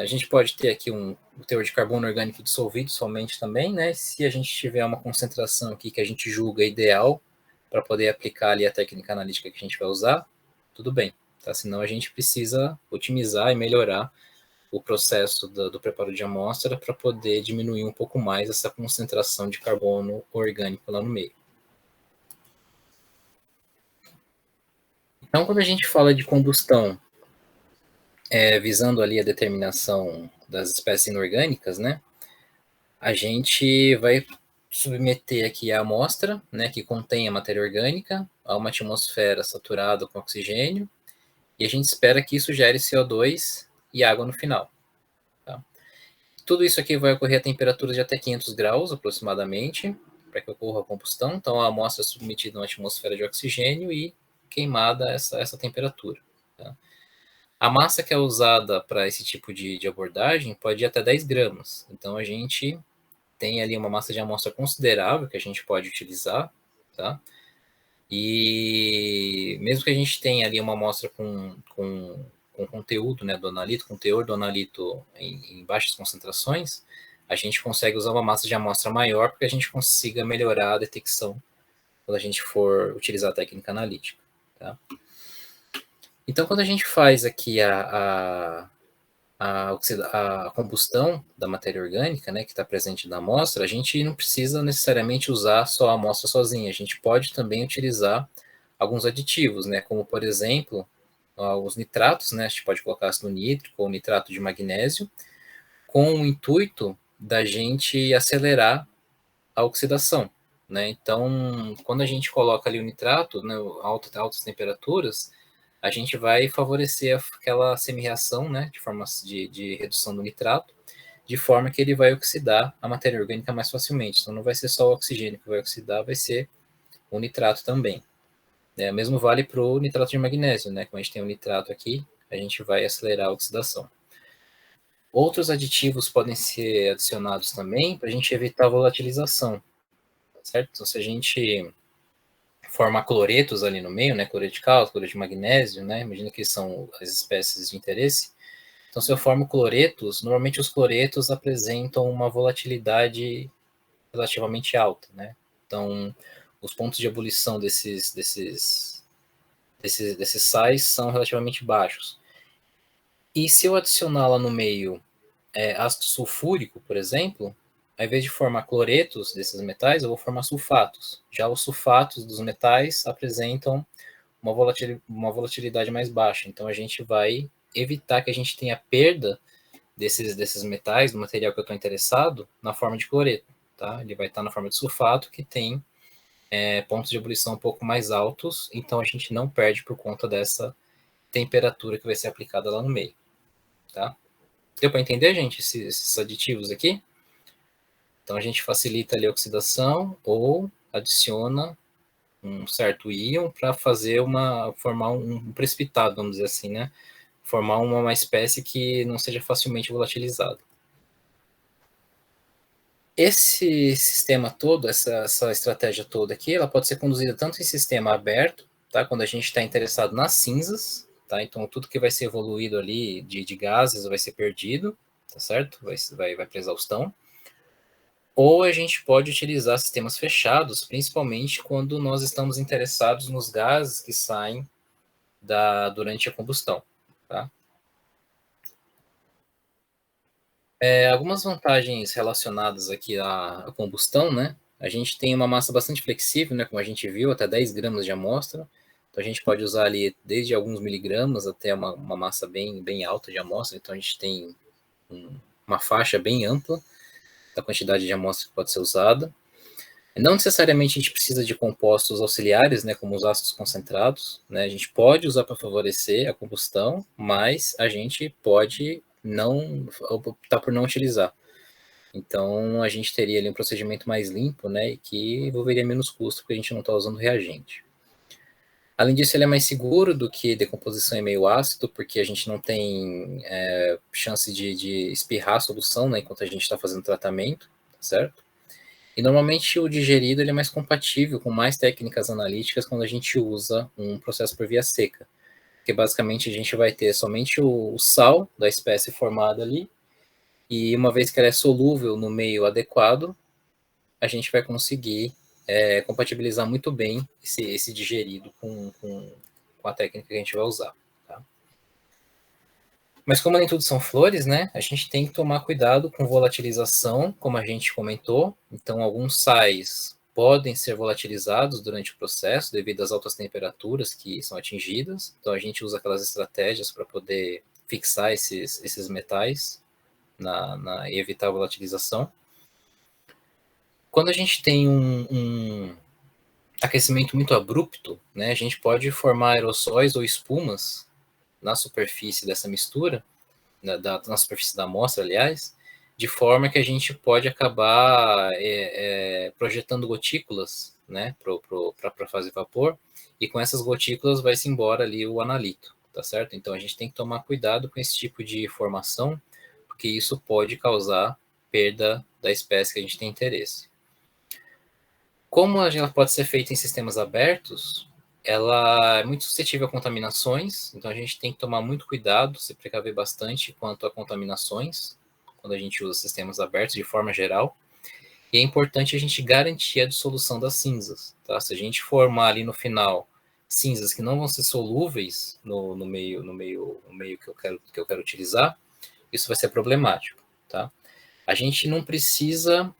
A gente pode ter aqui o teor de carbono orgânico dissolvido somente também, né? Se a gente tiver uma concentração aqui que a gente julga ideal para poder aplicar ali a técnica analítica que a gente vai usar, tudo bem, tá? Senão a gente precisa otimizar e melhorar o processo do preparo de amostra para poder diminuir um pouco mais essa concentração de carbono orgânico lá no meio. Então, quando a gente fala de combustão, visando ali a determinação das espécies inorgânicas, né, a gente vai submeter aqui a amostra, né, que contém a matéria orgânica, a uma atmosfera saturada com oxigênio, e a gente espera que isso gere CO2 e água no final. Tá? Tudo isso aqui vai ocorrer a temperaturas de até 500 graus, aproximadamente, para que ocorra a combustão. Então, a amostra é submetida a uma atmosfera de oxigênio e queimada essa temperatura. Tá? A massa que é usada para esse tipo de abordagem pode ir até 10 gramas. Então, a gente tem ali uma massa de amostra considerável que a gente pode utilizar, tá? E mesmo que a gente tenha ali uma amostra com conteúdo, né, do analito, com teor do analito em baixas concentrações, a gente consegue usar uma massa de amostra maior para que a gente consiga melhorar a detecção quando a gente for utilizar a técnica analítica, tá? Então, quando a gente faz aqui a combustão da matéria orgânica, né, que está presente na amostra, a gente não precisa necessariamente usar só a amostra sozinha, a gente pode também utilizar alguns aditivos, né, como, por exemplo, os nitratos, né, a gente pode colocar ácido nítrico ou nitrato de magnésio, com o intuito da gente acelerar a oxidação, né, então, quando a gente coloca ali o nitrato, né, altas temperaturas, a gente vai favorecer aquela semi-reação, né, de forma de redução do nitrato, de forma que ele vai oxidar a matéria orgânica mais facilmente. Então, não vai ser só o oxigênio que vai oxidar, vai ser o nitrato também. O mesmo vale para o nitrato de magnésio, né? Como a gente tem o nitrato aqui, a gente vai acelerar a oxidação. Outros aditivos podem ser adicionados também para a gente evitar a volatilização, certo? Então, se a gente formar cloretos ali no meio, né, cloreto de cálcio, cloreto de magnésio, né, imagina que são as espécies de interesse. Então, se eu formo cloretos, normalmente os cloretos apresentam uma volatilidade relativamente alta, né? Então, os pontos de ebulição desses sais são relativamente baixos. E se eu adicionar lá no meio ácido sulfúrico, por exemplo, ao invés de formar cloretos desses metais, eu vou formar sulfatos. Já os sulfatos dos metais apresentam uma volatilidade mais baixa. Então, a gente vai evitar que a gente tenha perda desses metais, do material que eu estou interessado, na forma de cloreto. Tá? Ele vai estar na forma de sulfato, que tem pontos de ebulição um pouco mais altos, então a gente não perde por conta dessa temperatura que vai ser aplicada lá no meio. Tá? Deu para entender, gente, esses aditivos aqui? Então, a gente facilita ali a oxidação ou adiciona um certo íon para formar um precipitado, vamos dizer assim, né? Formar uma espécie que não seja facilmente volatilizada. Esse sistema todo, essa estratégia toda aqui, ela pode ser conduzida tanto em sistema aberto, tá? Quando a gente está interessado nas cinzas, tá? Então, tudo que vai ser evoluído ali de gases vai ser perdido, tá certo? Vai para exaustão. Ou a gente pode utilizar sistemas fechados, principalmente quando nós estamos interessados nos gases que saem durante a combustão, tá? Algumas vantagens relacionadas aqui à combustão, né? A gente tem uma massa bastante flexível, né? Como a gente viu, até 10 gramas de amostra. Então a gente pode usar ali desde alguns miligramas até uma massa bem alta de amostra. Então a gente tem uma faixa bem ampla da quantidade de amostra que pode ser usada. Não necessariamente a gente precisa de compostos auxiliares, né, como os ácidos concentrados, né? A gente pode usar para favorecer a combustão, mas a gente pode não optar por não utilizar. Então a gente teria ali um procedimento mais limpo, né, e que envolveria menos custo, porque a gente não está usando reagente. Além disso, ele é mais seguro do que decomposição em meio ácido, porque a gente não tem chance de espirrar a solução, né, enquanto a gente está fazendo tratamento, certo? E normalmente o digerido ele é mais compatível com mais técnicas analíticas quando a gente usa um processo por via seca. Porque basicamente a gente vai ter somente o sal da espécie formada ali, e uma vez que ela é solúvel no meio adequado, a gente vai conseguir compatibilizar muito bem esse digerido com a técnica que a gente vai usar. Tá? Mas como nem tudo são flores, né? A gente tem que tomar cuidado com volatilização, como a gente comentou. Então, alguns sais podem ser volatilizados durante o processo devido às altas temperaturas que são atingidas. Então, a gente usa aquelas estratégias para poder fixar esses metais e evitar a volatilização. Quando a gente tem um aquecimento muito abrupto, né, a gente pode formar aerossóis ou espumas na superfície dessa mistura, na superfície da amostra, aliás, de forma que a gente pode acabar projetando gotículas, né, para a fase vapor, e com essas gotículas vai-se embora ali o analito, tá certo? Então a gente tem que tomar cuidado com esse tipo de formação, porque isso pode causar perda da espécie que a gente tem interesse. Como ela pode ser feita em sistemas abertos, ela é muito suscetível a contaminações, então a gente tem que tomar muito cuidado, se precaver bastante quanto a contaminações, quando a gente usa sistemas abertos de forma geral. E é importante a gente garantir a dissolução das cinzas, tá? Se a gente formar ali no final cinzas que não vão ser solúveis no meio que eu quero utilizar, isso vai ser problemático, tá? A gente não precisa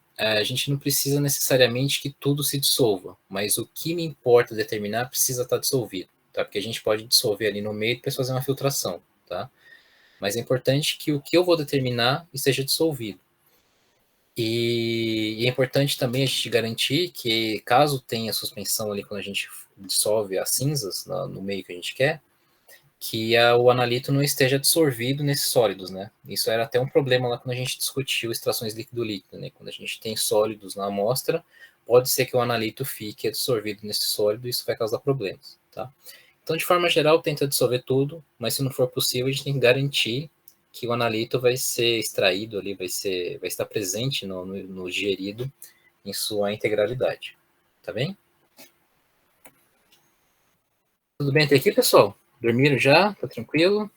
necessariamente que tudo se dissolva, mas o que me importa determinar precisa estar dissolvido, tá? Porque a gente pode dissolver ali no meio e depois fazer uma filtração, tá? Mas é importante que o que eu vou determinar esteja dissolvido. E é importante também a gente garantir que, caso tenha suspensão ali quando a gente dissolve as cinzas no meio que a gente quer, que o analito não esteja absorvido nesses sólidos, né? Isso era até um problema lá quando a gente discutiu extrações líquido-líquido, né? Quando a gente tem sólidos na amostra, pode ser que o analito fique absorvido nesse sólido e isso vai causar problemas, tá? Então, de forma geral, tenta dissolver tudo, mas se não for possível, a gente tem que garantir que o analito vai ser extraído ali, vai estar presente no digerido em sua integralidade, tá bem? Tudo bem até aqui, pessoal? Dormiram já? Tá tranquilo?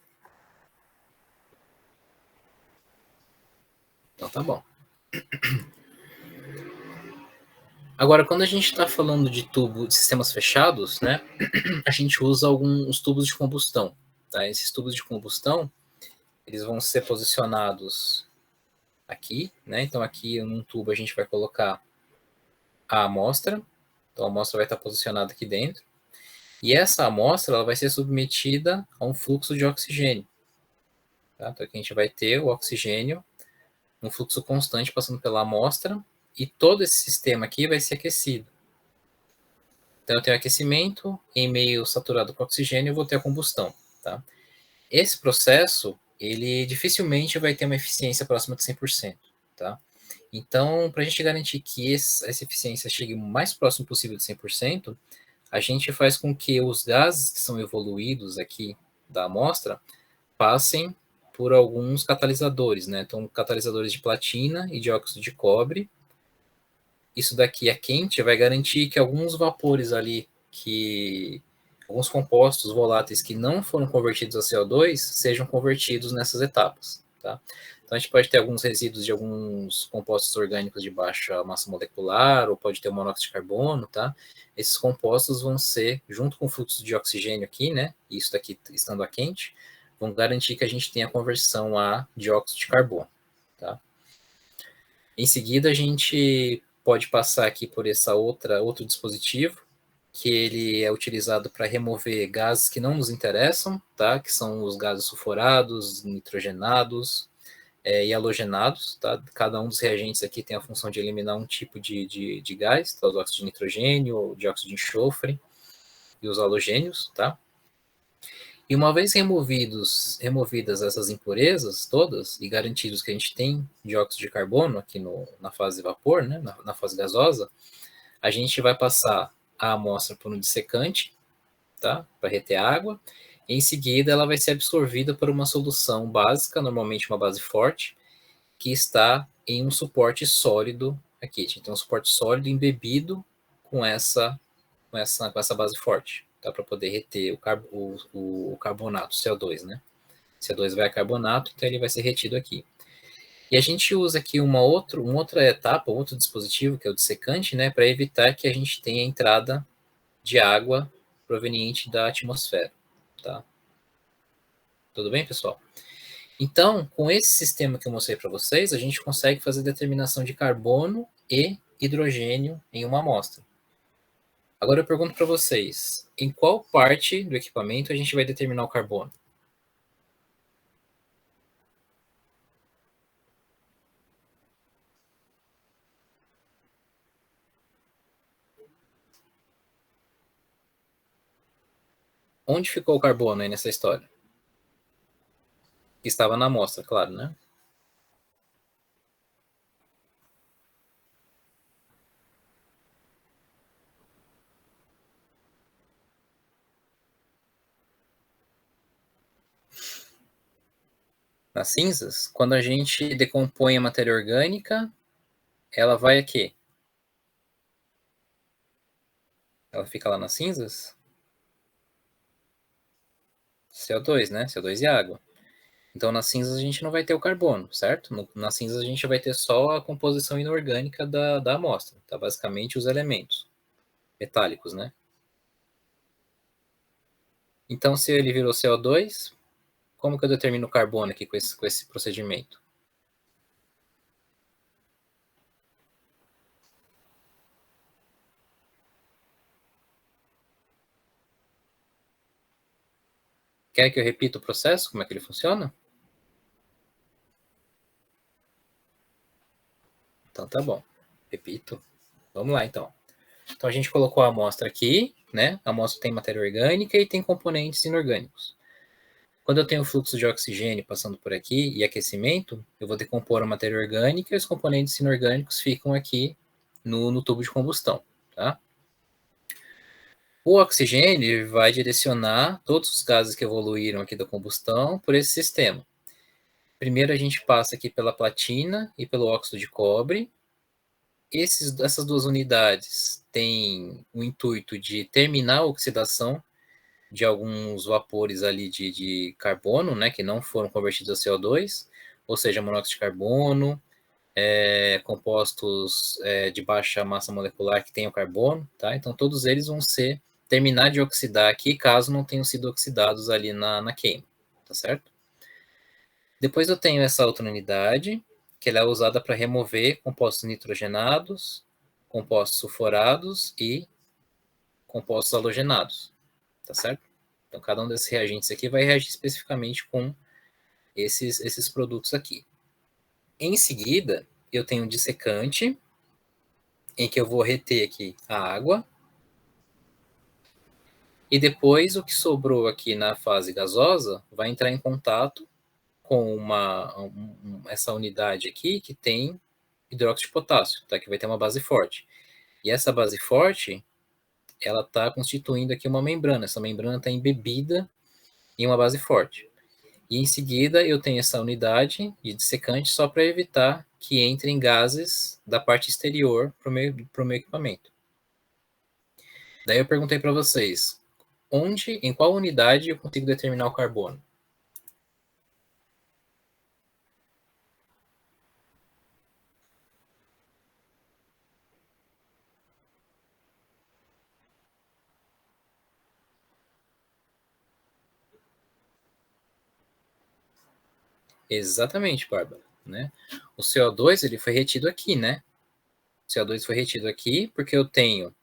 Então tá bom. Agora, quando a gente está falando de sistemas fechados, né, a gente usa alguns tubos de combustão. Tá? Esses tubos de combustão, eles vão ser posicionados aqui, né? Então aqui num tubo a gente vai colocar a amostra. Então a amostra vai estar posicionada aqui dentro. E essa amostra ela vai ser submetida a um fluxo de oxigênio. Tá? Então aqui a gente vai ter o oxigênio, um fluxo constante passando pela amostra, e todo esse sistema aqui vai ser aquecido. Então eu tenho aquecimento, em meio saturado com oxigênio eu vou ter a combustão. Tá? Esse processo, ele dificilmente vai ter uma eficiência próxima de 100%. Tá? Então, para a gente garantir que essa eficiência chegue o mais próximo possível de 100%, a gente faz com que os gases que são evoluídos aqui da amostra passem por alguns catalisadores, né? Então, catalisadores de platina e dióxido de cobre, isso daqui é quente, vai garantir que alguns vapores ali, alguns compostos voláteis que não foram convertidos a CO2 sejam convertidos nessas etapas, tá? Então a gente pode ter alguns resíduos de alguns compostos orgânicos de baixa massa molecular, ou pode ter o monóxido de carbono, tá? Esses compostos vão ser, junto com o fluxo de oxigênio aqui, né? Isso daqui estando a quente, vão garantir que a gente tenha a conversão a dióxido de carbono, tá? Em seguida, a gente pode passar aqui por outro dispositivo, que ele é utilizado para remover gases que não nos interessam, tá? Que são os gases sulfurados, nitrogenados e halogenados, tá? Cada um dos reagentes aqui tem a função de eliminar um tipo de gás, tá? Os óxidos de nitrogênio, o dióxido de enxofre e os halogênios, tá? E uma vez removidas essas impurezas todas e garantidos que a gente tem dióxido de carbono aqui na fase vapor, né, na fase gasosa, a gente vai passar a amostra por um dissecante, tá, para reter água. E em seguida, ela vai ser absorvida por uma solução básica, normalmente uma base forte, que está em um suporte sólido aqui. A gente tem um suporte sólido embebido com essa base forte, tá? Para poder reter o carbonato, CO2, né? CO2 vai a carbonato, então ele vai ser retido aqui. E a gente usa aqui uma outra etapa, outro dispositivo, que é o dissecante, né? Para evitar que a gente tenha entrada de água proveniente da atmosfera, tá? Tudo bem, pessoal? Então, com esse sistema que eu mostrei para vocês, a gente consegue fazer determinação de carbono e hidrogênio em uma amostra. Agora eu pergunto para vocês, em qual parte do equipamento a gente vai determinar o carbono? Onde ficou o carbono aí nessa história? Estava na amostra, claro, né? Nas cinzas, quando a gente decompõe a matéria orgânica, ela vai aqui. Ela fica lá nas cinzas? CO2, né? CO2 e água. Então, nas cinzas a gente não vai ter o carbono, certo? Nas cinzas a gente vai ter só a composição inorgânica da amostra, tá? Basicamente os elementos metálicos, né? Então, se ele virou CO2, como que eu determino o carbono aqui com esse procedimento? Quer que eu repita o processo? Como é que ele funciona? Então tá bom. Repito. Vamos lá, então. Então a gente colocou a amostra aqui, né? A amostra tem matéria orgânica e tem componentes inorgânicos. Quando eu tenho fluxo de oxigênio passando por aqui e aquecimento, eu vou decompor a matéria orgânica e os componentes inorgânicos ficam aqui no tubo de combustão, tá? O oxigênio vai direcionar todos os gases que evoluíram aqui da combustão por esse sistema. Primeiro a gente passa aqui pela platina e pelo óxido de cobre. Essas duas unidades têm o intuito de terminar a oxidação de alguns vapores ali de carbono, né, que não foram convertidos a CO2, ou seja, monóxido de carbono, compostos de baixa massa molecular que tenham carbono, tá? Então todos eles vão terminar de oxidar aqui, caso não tenham sido oxidados ali na queima, tá certo? Depois eu tenho essa outra unidade, que ela é usada para remover compostos nitrogenados, compostos sulfurados e compostos halogenados, tá certo? Então, cada um desses reagentes aqui vai reagir especificamente com esses produtos aqui. Em seguida, eu tenho um dissecante, em que eu vou reter aqui a água, e depois o que sobrou aqui na fase gasosa vai entrar em contato com essa unidade aqui que tem hidróxido de potássio, tá? Que vai ter uma base forte. E essa base forte, ela está constituindo aqui uma membrana. Essa membrana está embebida em uma base forte. E em seguida eu tenho essa unidade de dissecante só para evitar que entrem gases da parte exterior para o meu equipamento. Daí eu perguntei para vocês, em qual unidade eu consigo determinar o carbono? Exatamente, Bárbara, né? O CO2 ele foi retido aqui, né? O CO2 foi retido aqui porque eu tenho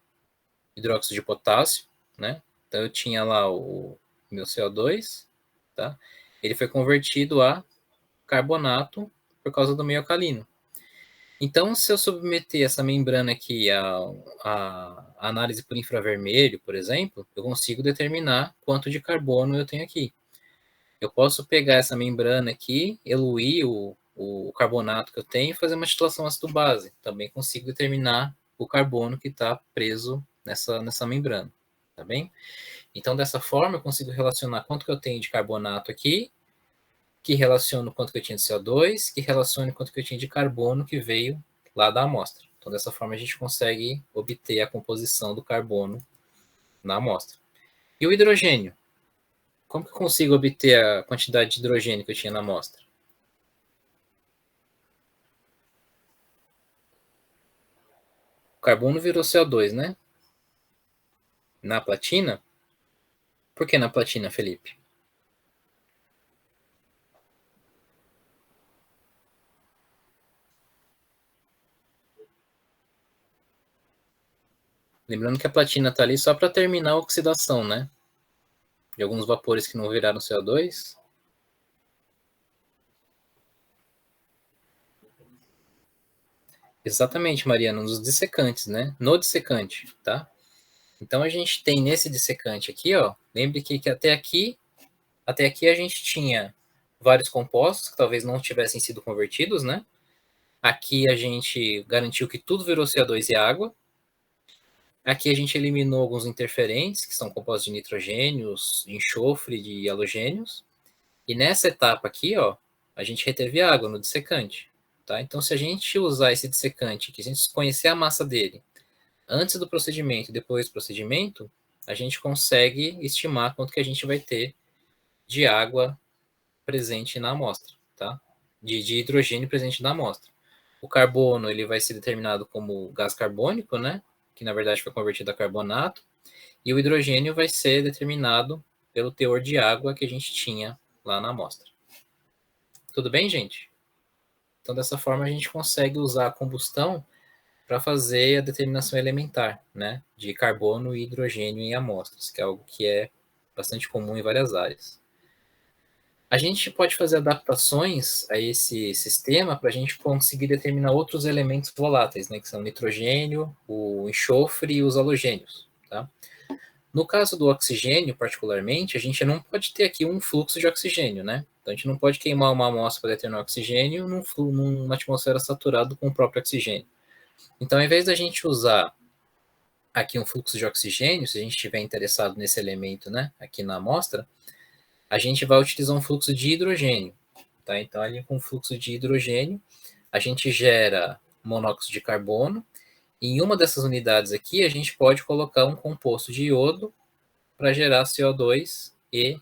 hidróxido de potássio, né? Então eu tinha lá o meu CO2, tá? Ele foi convertido a carbonato por causa do meio alcalino. Então, se eu submeter essa membrana aqui à análise por infravermelho, por exemplo, eu consigo determinar quanto de carbono eu tenho aqui. Eu posso pegar essa membrana aqui, eluir o carbonato que eu tenho e fazer uma titulação ácido-base. Também consigo determinar o carbono que está preso nessa membrana, tá bem? Então, dessa forma, eu consigo relacionar quanto que eu tenho de carbonato aqui, que relaciona o quanto que eu tinha de CO2, que relaciona o quanto que eu tinha de carbono que veio lá da amostra. Então, dessa forma, a gente consegue obter a composição do carbono na amostra. E o hidrogênio? Como que eu consigo obter a quantidade de hidrogênio que eu tinha na amostra? O carbono virou CO2, né? Na platina? Por que na platina, Felipe? Lembrando que a platina está ali só para terminar a oxidação, né? De alguns vapores que não viraram CO2. Exatamente, Mariana, nos dissecantes, né? No dissecante, tá? Então a gente tem nesse dissecante aqui, ó. Lembre que até aqui a gente tinha vários compostos que talvez não tivessem sido convertidos, né? Aqui a gente garantiu que tudo virou CO2 e água. Aqui a gente eliminou alguns interferentes, que são compostos de nitrogênios, de enxofre, de halogênios. E nessa etapa aqui, ó, a gente reteve água no dissecante. Tá? Então, se a gente usar esse dissecante, que a gente conhecer a massa dele antes do procedimento e depois do procedimento, a gente consegue estimar quanto que a gente vai ter de água presente na amostra, tá? De hidrogênio presente na amostra. O carbono ele vai ser determinado como gás carbônico, né? Que na verdade foi convertido a carbonato. E o hidrogênio vai ser determinado pelo teor de água que a gente tinha lá na amostra. Tudo bem, gente? Então, dessa forma, a gente consegue usar a combustão para fazer a determinação elementar, né? De carbono e hidrogênio em amostras, que é algo que é bastante comum em várias áreas. A gente pode fazer adaptações a esse sistema para a gente conseguir determinar outros elementos voláteis, né, que são o nitrogênio, o enxofre e os halogênios. Tá? No caso do oxigênio, particularmente, a gente não pode ter aqui um fluxo de oxigênio, né? Então a gente não pode queimar uma amostra para determinar oxigênio numa atmosfera saturada com o próprio oxigênio. Então, ao invés da gente usar aqui um fluxo de oxigênio, se a gente estiver interessado nesse elemento, né, aqui na amostra, a gente vai utilizar um fluxo de hidrogênio. Tá? Então, ali com o fluxo de hidrogênio, a gente gera monóxido de carbono, e em uma dessas unidades aqui, a gente pode colocar um composto de iodo para gerar CO2 e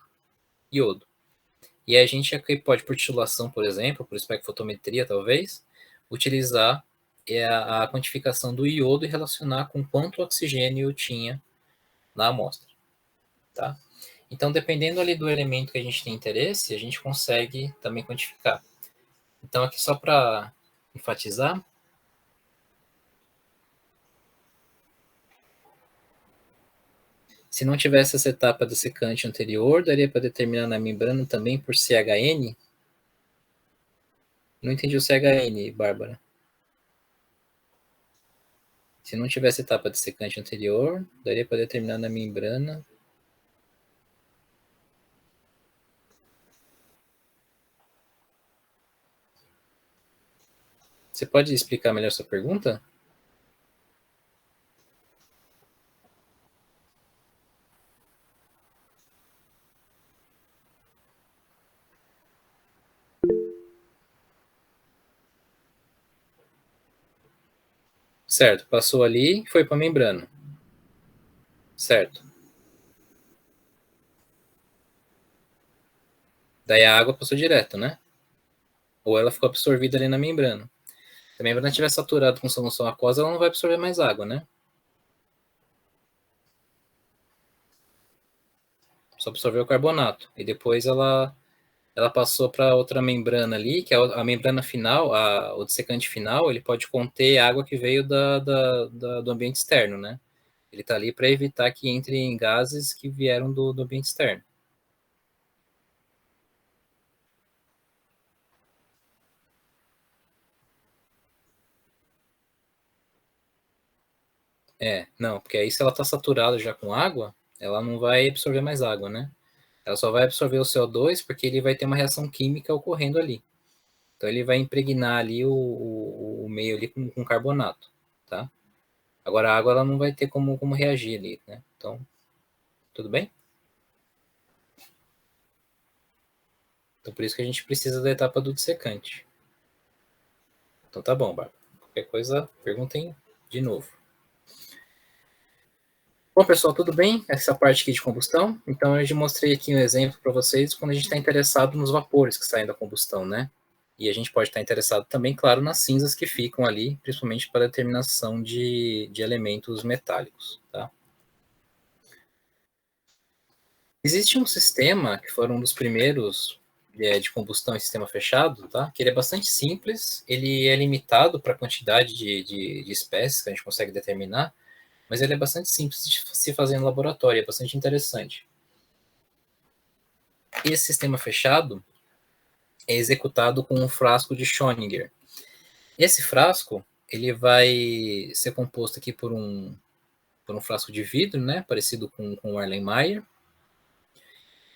iodo. E a gente aqui pode, por titulação, por exemplo, por espectrofotometria, talvez, utilizar a quantificação do iodo e relacionar com quanto oxigênio tinha na amostra. Tá? Então, dependendo ali do elemento que a gente tem interesse, a gente consegue também quantificar. Então, aqui só para enfatizar, se não tivesse essa etapa do secante anterior, daria para determinar na membrana também por CHN? Não entendi o CHN, Bárbara. Se não tivesse etapa de secante anterior, daria para determinar na membrana. Você pode explicar melhor sua pergunta? Certo, passou ali e foi para a membrana. Certo. Daí a água passou direto, né? Ou ela ficou absorvida ali na membrana. Se a membrana estiver saturada com solução aquosa, ela não vai absorver mais água, né? Só absorveu o carbonato. E depois ela passou para outra membrana ali, que é a membrana final, o dessecante final, ele pode conter água que veio do ambiente externo, né? Ele está ali para evitar que entrem gases que vieram do ambiente externo. Não, porque aí se ela está saturada já com água, ela não vai absorver mais água, né? Ela só vai absorver o CO2 porque ele vai ter uma reação química ocorrendo ali. Então ele vai impregnar ali o meio ali com carbonato, tá? Agora a água ela não vai ter como reagir ali, né? Então, tudo bem? Então por isso que a gente precisa da etapa do dessecante. Então tá bom, Bárbara. Qualquer coisa, perguntem de novo. Bom, pessoal, tudo bem? Essa parte aqui de combustão. Então, eu já mostrei aqui um exemplo para vocês quando a gente está interessado nos vapores que saem da combustão, né? E a gente pode estar interessado também, claro, nas cinzas que ficam ali, principalmente para a determinação de elementos metálicos, tá? Existe um sistema, que foi um dos primeiros de combustão em sistema fechado, tá? Que ele é bastante simples, ele é limitado para a quantidade de espécies que a gente consegue determinar, mas ele é bastante simples de se fazer no laboratório, é bastante interessante. Esse sistema fechado é executado com um frasco de Schrödinger. Esse frasco, ele vai ser composto aqui por um frasco de vidro, né, parecido com o Erlenmeyer,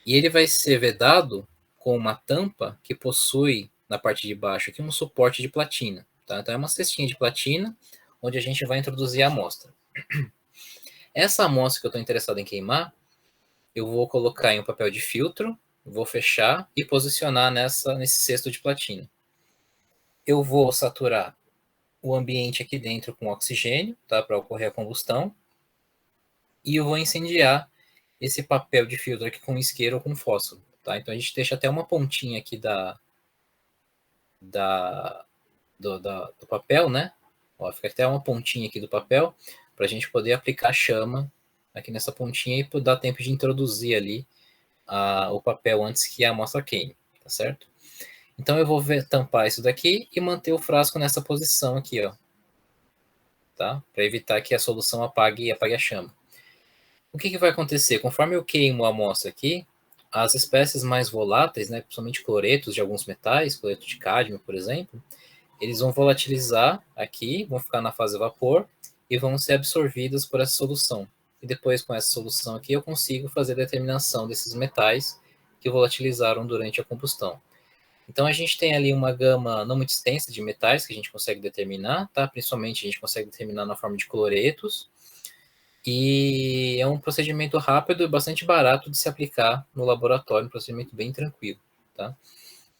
e ele vai ser vedado com uma tampa que possui, na parte de baixo aqui, um suporte de platina. Tá? Então é uma cestinha de platina, onde a gente vai introduzir a amostra. Essa amostra que eu estou interessado em queimar, eu vou colocar em um papel de filtro, vou fechar e posicionar nesse cesto de platina. Eu vou saturar o ambiente aqui dentro com oxigênio, tá, para ocorrer a combustão, e eu vou incendiar esse papel de filtro aqui com isqueiro ou com fósforo, tá? Então a gente deixa até uma pontinha aqui do papel, né? Ó, fica até uma pontinha aqui do papel para a gente poder aplicar a chama aqui nessa pontinha e dar tempo de introduzir ali o papel antes que a amostra queime, tá certo? Então eu vou tampar isso daqui e manter o frasco nessa posição aqui, ó, tá? Para evitar que a solução apague a chama. O que vai acontecer? Conforme eu queimo a amostra aqui, as espécies mais voláteis, né, principalmente cloretos de alguns metais, cloreto de cádmio, por exemplo, eles vão volatilizar aqui, vão ficar na fase vapor e vão ser absorvidas por essa solução. E depois, com essa solução aqui, eu consigo fazer a determinação desses metais que volatilizaram durante a combustão. Então, a gente tem ali uma gama não muito extensa de metais que a gente consegue determinar, tá? Principalmente, a gente consegue determinar na forma de cloretos. E é um procedimento rápido e bastante barato de se aplicar no laboratório, um procedimento bem tranquilo, tá?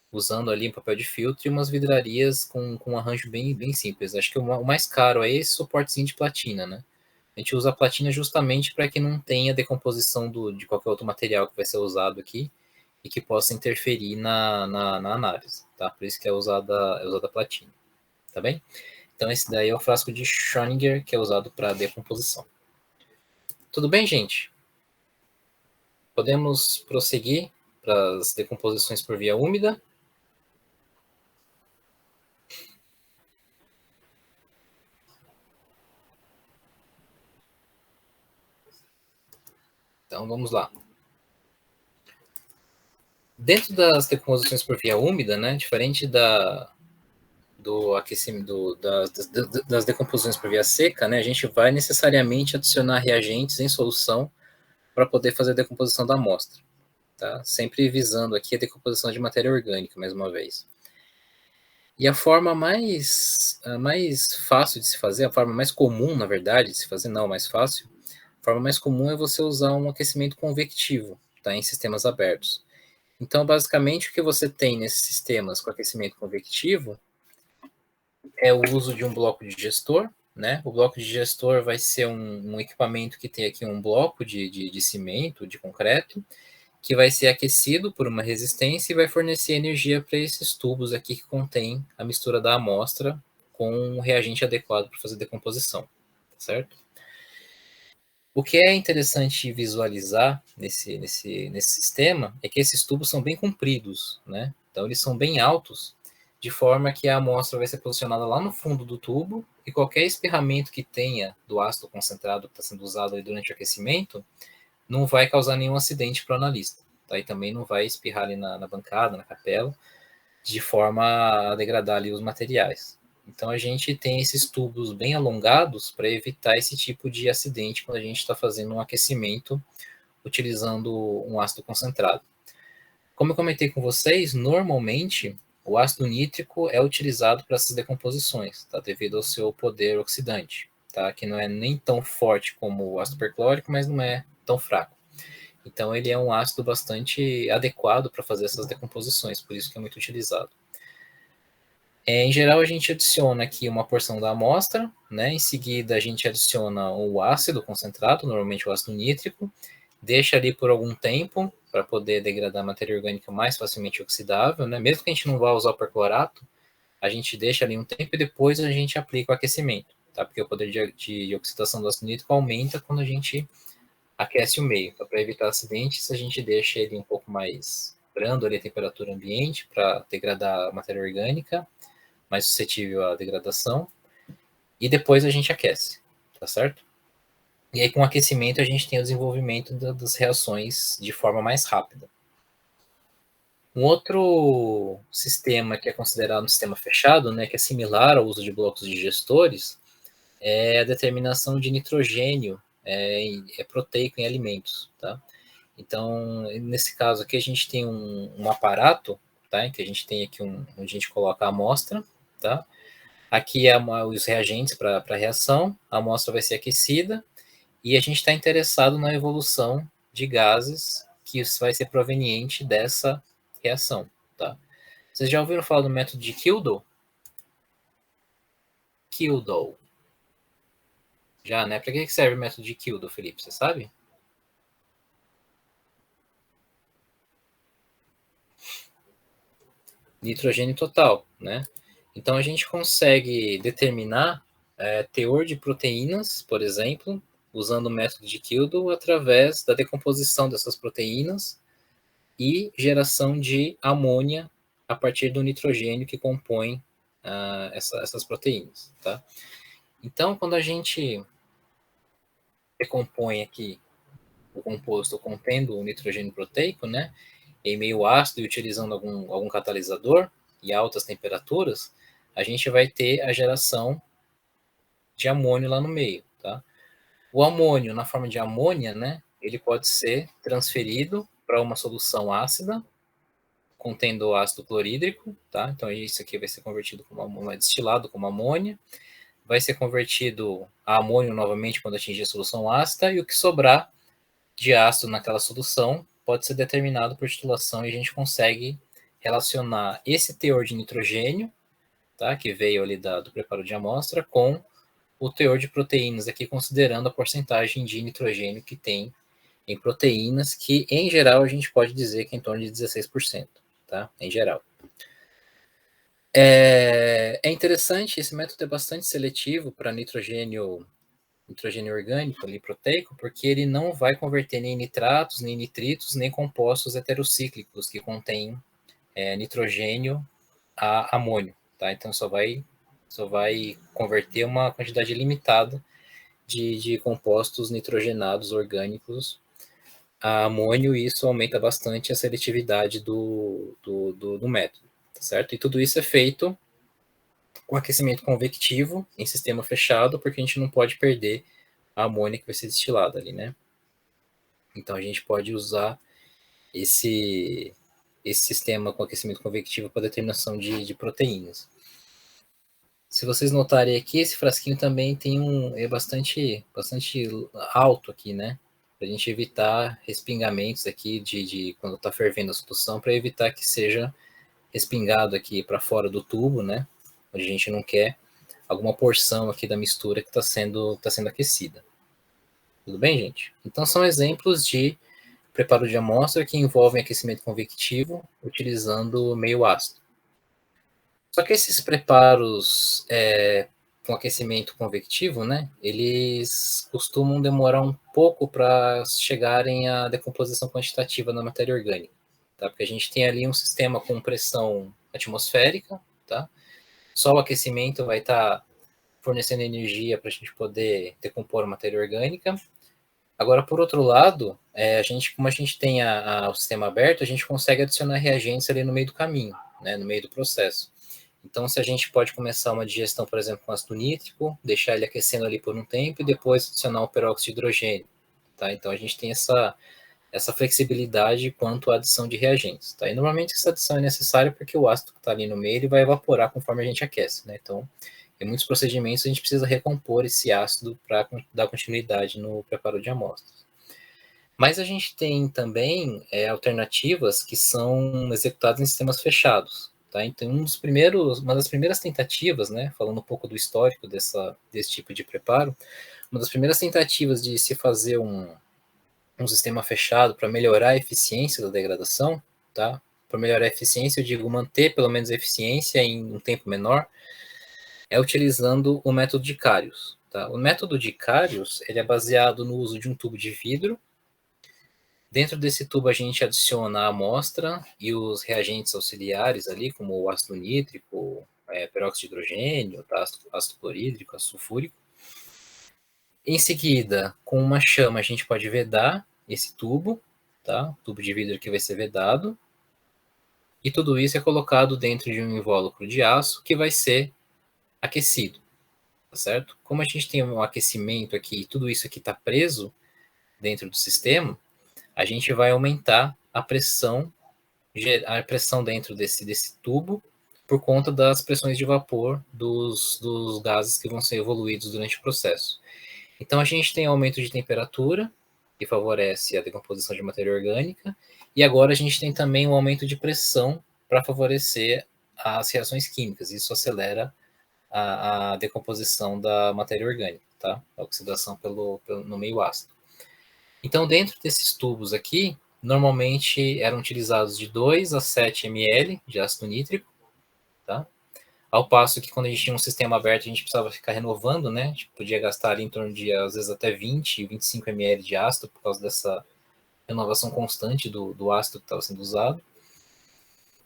Usando ali um papel de filtro e umas vidrarias com um arranjo bem simples. Acho que o mais caro é esse suportezinho de platina, né? A gente usa a platina justamente para que não tenha decomposição de qualquer outro material que vai ser usado aqui e que possa interferir na análise, tá? Por isso que é usada a platina, tá bem? Então esse daí é o frasco de Schrödinger, que é usado para decomposição. Tudo bem, gente? Podemos prosseguir para as decomposições por via úmida. Então, vamos lá. Dentro das decomposições por via úmida, né, diferente do aquecimento das decomposições por via seca, né, a gente vai necessariamente adicionar reagentes em solução para poder fazer a decomposição da amostra, tá? Sempre visando aqui a decomposição de matéria orgânica, mais uma vez. E a forma mais fácil de se fazer, a forma mais comum, na verdade, de se fazer, não mais fácil, a forma mais comum é você usar um aquecimento convectivo, tá, em sistemas abertos. Então, basicamente, o que você tem nesses sistemas com aquecimento convectivo é o uso de um bloco digestor, né? O bloco digestor vai ser um equipamento que tem aqui um bloco de cimento, de concreto, que vai ser aquecido por uma resistência e vai fornecer energia para esses tubos aqui que contém a mistura da amostra com um reagente adequado para fazer decomposição, certo? O que é interessante visualizar nesse sistema é que esses tubos são bem compridos, né? Então eles são bem altos, de forma que a amostra vai ser posicionada lá no fundo do tubo e qualquer espirramento que tenha do ácido concentrado que está sendo usado ali durante o aquecimento não vai causar nenhum acidente para o analista. Tá? E também não vai espirrar ali na bancada, na capela, de forma a degradar ali os materiais. Então a gente tem esses tubos bem alongados para evitar esse tipo de acidente quando a gente está fazendo um aquecimento utilizando um ácido concentrado. Como eu comentei com vocês, normalmente o ácido nítrico é utilizado para essas decomposições, tá? Devido ao seu poder oxidante, tá? Que não é nem tão forte como o ácido perclórico, mas não é tão fraco. Então ele é um ácido bastante adequado para fazer essas decomposições, por isso que é muito utilizado. Em geral, a gente adiciona aqui uma porção da amostra, né? Em seguida, a gente adiciona o ácido concentrado, normalmente o ácido nítrico, deixa ali por algum tempo para poder degradar a matéria orgânica mais facilmente oxidável, né? Mesmo que a gente não vá usar o perclorato, a gente deixa ali um tempo e depois a gente aplica o aquecimento, tá? Porque o poder de oxidação do ácido nítrico aumenta quando a gente aquece o meio. Então, para evitar acidentes, a gente deixa ele um pouco mais brando ali a temperatura ambiente para degradar a matéria orgânica, mais suscetível à degradação, e depois a gente aquece, tá certo? E aí, com o aquecimento, a gente tem o desenvolvimento das reações de forma mais rápida. Um outro sistema que é considerado um sistema fechado, né, que é similar ao uso de blocos digestores, é a determinação de nitrogênio proteico em alimentos, tá? Então, nesse caso aqui, a gente tem um aparato, tá? Em que a gente tem aqui onde a gente coloca a amostra, tá? Aqui é os reagentes para a reação, a amostra vai ser aquecida e a gente está interessado na evolução de gases que vai ser proveniente dessa reação, tá? Vocês já ouviram falar do método de Kildow? Kildow. Já, né? Para que serve o método de Kildow, Felipe? Você sabe? Nitrogênio total, né? Então a gente consegue determinar teor de proteínas, por exemplo, usando o método de Kildow, através da decomposição dessas proteínas e geração de amônia a partir do nitrogênio que compõe essas proteínas, tá? Então, quando a gente decompõe aqui o composto contendo o nitrogênio proteico, né, em meio ácido e utilizando algum catalisador e altas temperaturas, a gente vai ter a geração de amônio lá no meio, tá? O amônio, na forma de amônia, né, ele pode ser transferido para uma solução ácida, contendo ácido clorídrico, tá? Então isso aqui vai ser convertido como destilado como amônia, vai ser convertido a amônio novamente quando atingir a solução ácida, e o que sobrar de ácido naquela solução pode ser determinado por titulação, e a gente consegue relacionar esse teor de nitrogênio, tá, que veio ali do preparo de amostra, com o teor de proteínas aqui, considerando a porcentagem de nitrogênio que tem em proteínas, que em geral a gente pode dizer que é em torno de 16%, tá? Em geral. É interessante, esse método é bastante seletivo para nitrogênio orgânico ali, proteico, porque ele não vai converter nem nitratos, nem nitritos, nem compostos heterocíclicos que contêm nitrogênio a amônio, tá? Então só vai converter uma quantidade limitada de compostos nitrogenados orgânicos a amônio, e isso aumenta bastante a seletividade do método, tá certo? E tudo isso é feito com aquecimento convectivo em sistema fechado, porque a gente não pode perder a amônia que vai ser destilada ali, né? Então a gente pode usar esse sistema com aquecimento convectivo para determinação de proteínas. Se vocês notarem aqui, esse frasquinho também tem é bastante alto aqui, né? Para a gente evitar respingamentos aqui de quando está fervendo a solução, para evitar que seja respingado aqui para fora do tubo, né? Onde a gente não quer, alguma porção aqui da mistura que está sendo aquecida. Tudo bem, gente? Então, são exemplos de preparo de amostra que envolvem aquecimento convectivo utilizando meio ácido. Só que esses preparos com aquecimento convectivo, né, eles costumam demorar um pouco para chegarem à decomposição quantitativa na matéria orgânica, tá? Porque a gente tem ali um sistema com pressão atmosférica, tá? Só o aquecimento vai estar fornecendo energia para a gente poder decompor a matéria orgânica. Agora, por outro lado, como a gente tem o sistema aberto, a gente consegue adicionar reagentes ali no meio do caminho, né, no meio do processo. Então, se a gente pode começar uma digestão, por exemplo, com ácido nítrico, deixar ele aquecendo ali por um tempo e depois adicionar o peróxido de hidrogênio, tá? Então, a gente tem essa flexibilidade quanto à adição de reagentes, tá? E normalmente essa adição é necessária porque o ácido que está ali no meio ele vai evaporar conforme a gente aquece, né? Então, em muitos procedimentos a gente precisa recompor esse ácido para dar continuidade no preparo de amostras. Mas a gente tem também alternativas que são executadas em sistemas fechados, tá? Então, uma das primeiras tentativas, né, falando um pouco do histórico desse tipo de preparo, uma das primeiras tentativas de se fazer um sistema fechado para melhorar a eficiência da degradação, tá? Para melhorar a eficiência, eu digo manter pelo menos a eficiência em um tempo menor, é utilizando o método de Carius, tá? O método de Carius, ele é baseado no uso de um tubo de vidro. Dentro desse tubo a gente adiciona a amostra e os reagentes auxiliares ali, como o ácido nítrico, peróxido de hidrogênio, tá? Ácido clorídrico, ácido sulfúrico. Em seguida, com uma chama a gente pode vedar esse tubo, tá? Tubo de vidro que vai ser vedado. E tudo isso é colocado dentro de um invólucro de aço que vai ser aquecido, tá certo? Como a gente tem um aquecimento aqui e tudo isso aqui está preso dentro do sistema, a gente vai aumentar a pressão dentro desse tubo por conta das pressões de vapor dos gases que vão ser evoluídos durante o processo. Então, a gente tem aumento de temperatura, que favorece a decomposição de matéria orgânica, e agora a gente tem também um aumento de pressão para favorecer as reações químicas. Isso acelera a decomposição da matéria orgânica, tá? A oxidação no meio ácido. Então, dentro desses tubos aqui, normalmente eram utilizados de 2 a 7 ml de ácido nítrico, tá? Ao passo que quando a gente tinha um sistema aberto, a gente precisava ficar renovando, né? A gente podia gastar ali em torno de, às vezes, até 20, 25 ml de ácido por causa dessa renovação constante do ácido que estava sendo usado.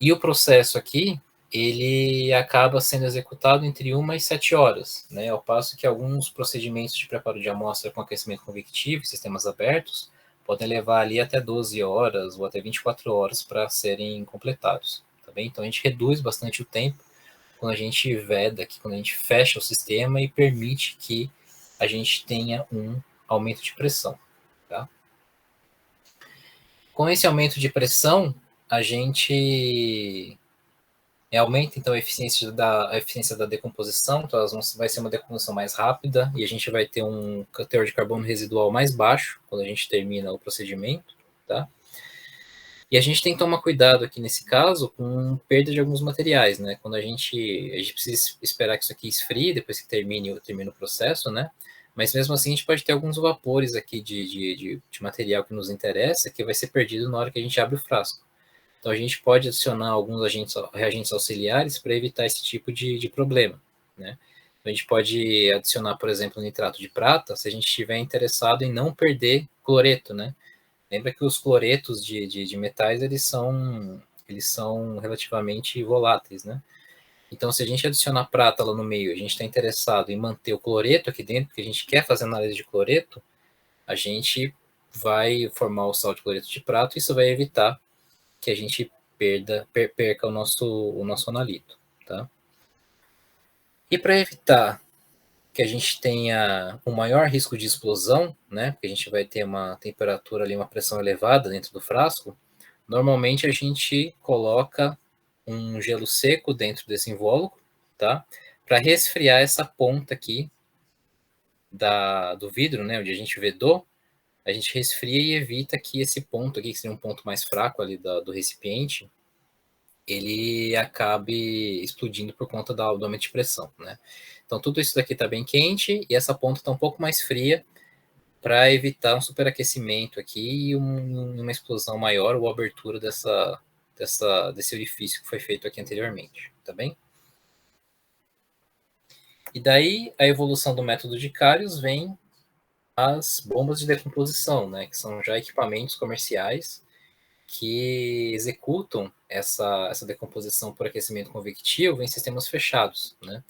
E o processo aqui, ele acaba sendo executado entre 1 e 7 horas, né? Ao passo que alguns procedimentos de preparo de amostra com aquecimento convectivo, sistemas abertos, podem levar ali até 12 horas ou até 24 horas para serem completados, tá bem? Então, a gente reduz bastante o tempo quando a gente veda aqui, quando a gente fecha o sistema e permite que a gente tenha um aumento de pressão, tá? Com esse aumento de pressão, a gente aumenta, então, a eficiência da decomposição, então vai ser uma decomposição mais rápida e a gente vai ter um teor de carbono residual mais baixo quando a gente termina o procedimento, tá? E a gente tem que tomar cuidado aqui nesse caso com perda de alguns materiais, né? Quando a gente precisa esperar que isso aqui esfrie depois que termine o processo, né? Mas mesmo assim a gente pode ter alguns vapores aqui de material que nos interessa que vai ser perdido na hora que a gente abre o frasco. Então a gente pode adicionar alguns reagentes auxiliares para evitar esse tipo de problema, né? Então, a gente pode adicionar, por exemplo, nitrato de prata se a gente estiver interessado em não perder cloreto, né? Lembra que os cloretos de metais, eles são relativamente voláteis, né? Então, se a gente adicionar prata lá no meio, a gente está interessado em manter o cloreto aqui dentro, porque a gente quer fazer análise de cloreto, a gente vai formar o sal de cloreto de prata e isso vai evitar que a gente perca o nosso analito, tá? E para evitar que a gente tenha um maior risco de explosão, né? Porque a gente vai ter uma temperatura ali, uma pressão elevada dentro do frasco. Normalmente a gente coloca um gelo seco dentro desse invólucro, tá? Para resfriar essa ponta aqui do vidro, né? Onde a gente vedou, a gente resfria e evita que esse ponto aqui, que seria um ponto mais fraco ali do recipiente, ele acabe explodindo por conta do aumento de pressão, né? Então, tudo isso daqui está bem quente e essa ponta está um pouco mais fria para evitar um superaquecimento aqui e uma explosão maior ou abertura desse orifício que foi feito aqui anteriormente, tá bem? E daí, a evolução do método de Carius vem as bombas de decomposição, né, que são já equipamentos comerciais que executam essa decomposição por aquecimento convectivo em sistemas fechados, né?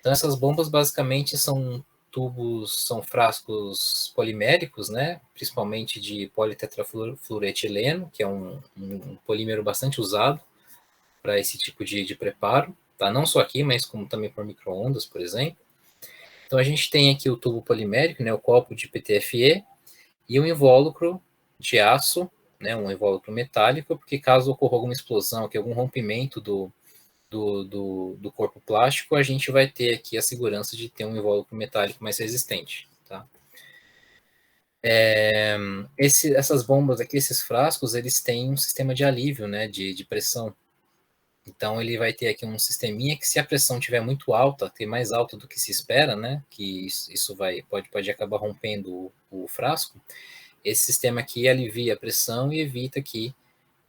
Então, essas bombas basicamente são tubos, são frascos poliméricos, né? Principalmente de politetrafluoretileno, que é um polímero bastante usado para esse tipo de preparo, tá? Não só aqui, mas como também por micro-ondas, por exemplo. Então, a gente tem aqui o tubo polimérico, né? O copo de PTFE e um invólucro de aço, né? Um invólucro metálico, porque caso ocorra alguma explosão, que algum rompimento do corpo plástico, a gente vai ter aqui a segurança de ter um invólucro metálico mais resistente, tá? Essas bombas aqui, esses frascos, eles têm um sistema de alívio, né, de pressão. Então, ele vai ter aqui um sisteminha que, se a pressão estiver muito alta, ter mais alta do que se espera, né, que isso pode acabar rompendo o frasco, esse sistema aqui alivia a pressão e evita que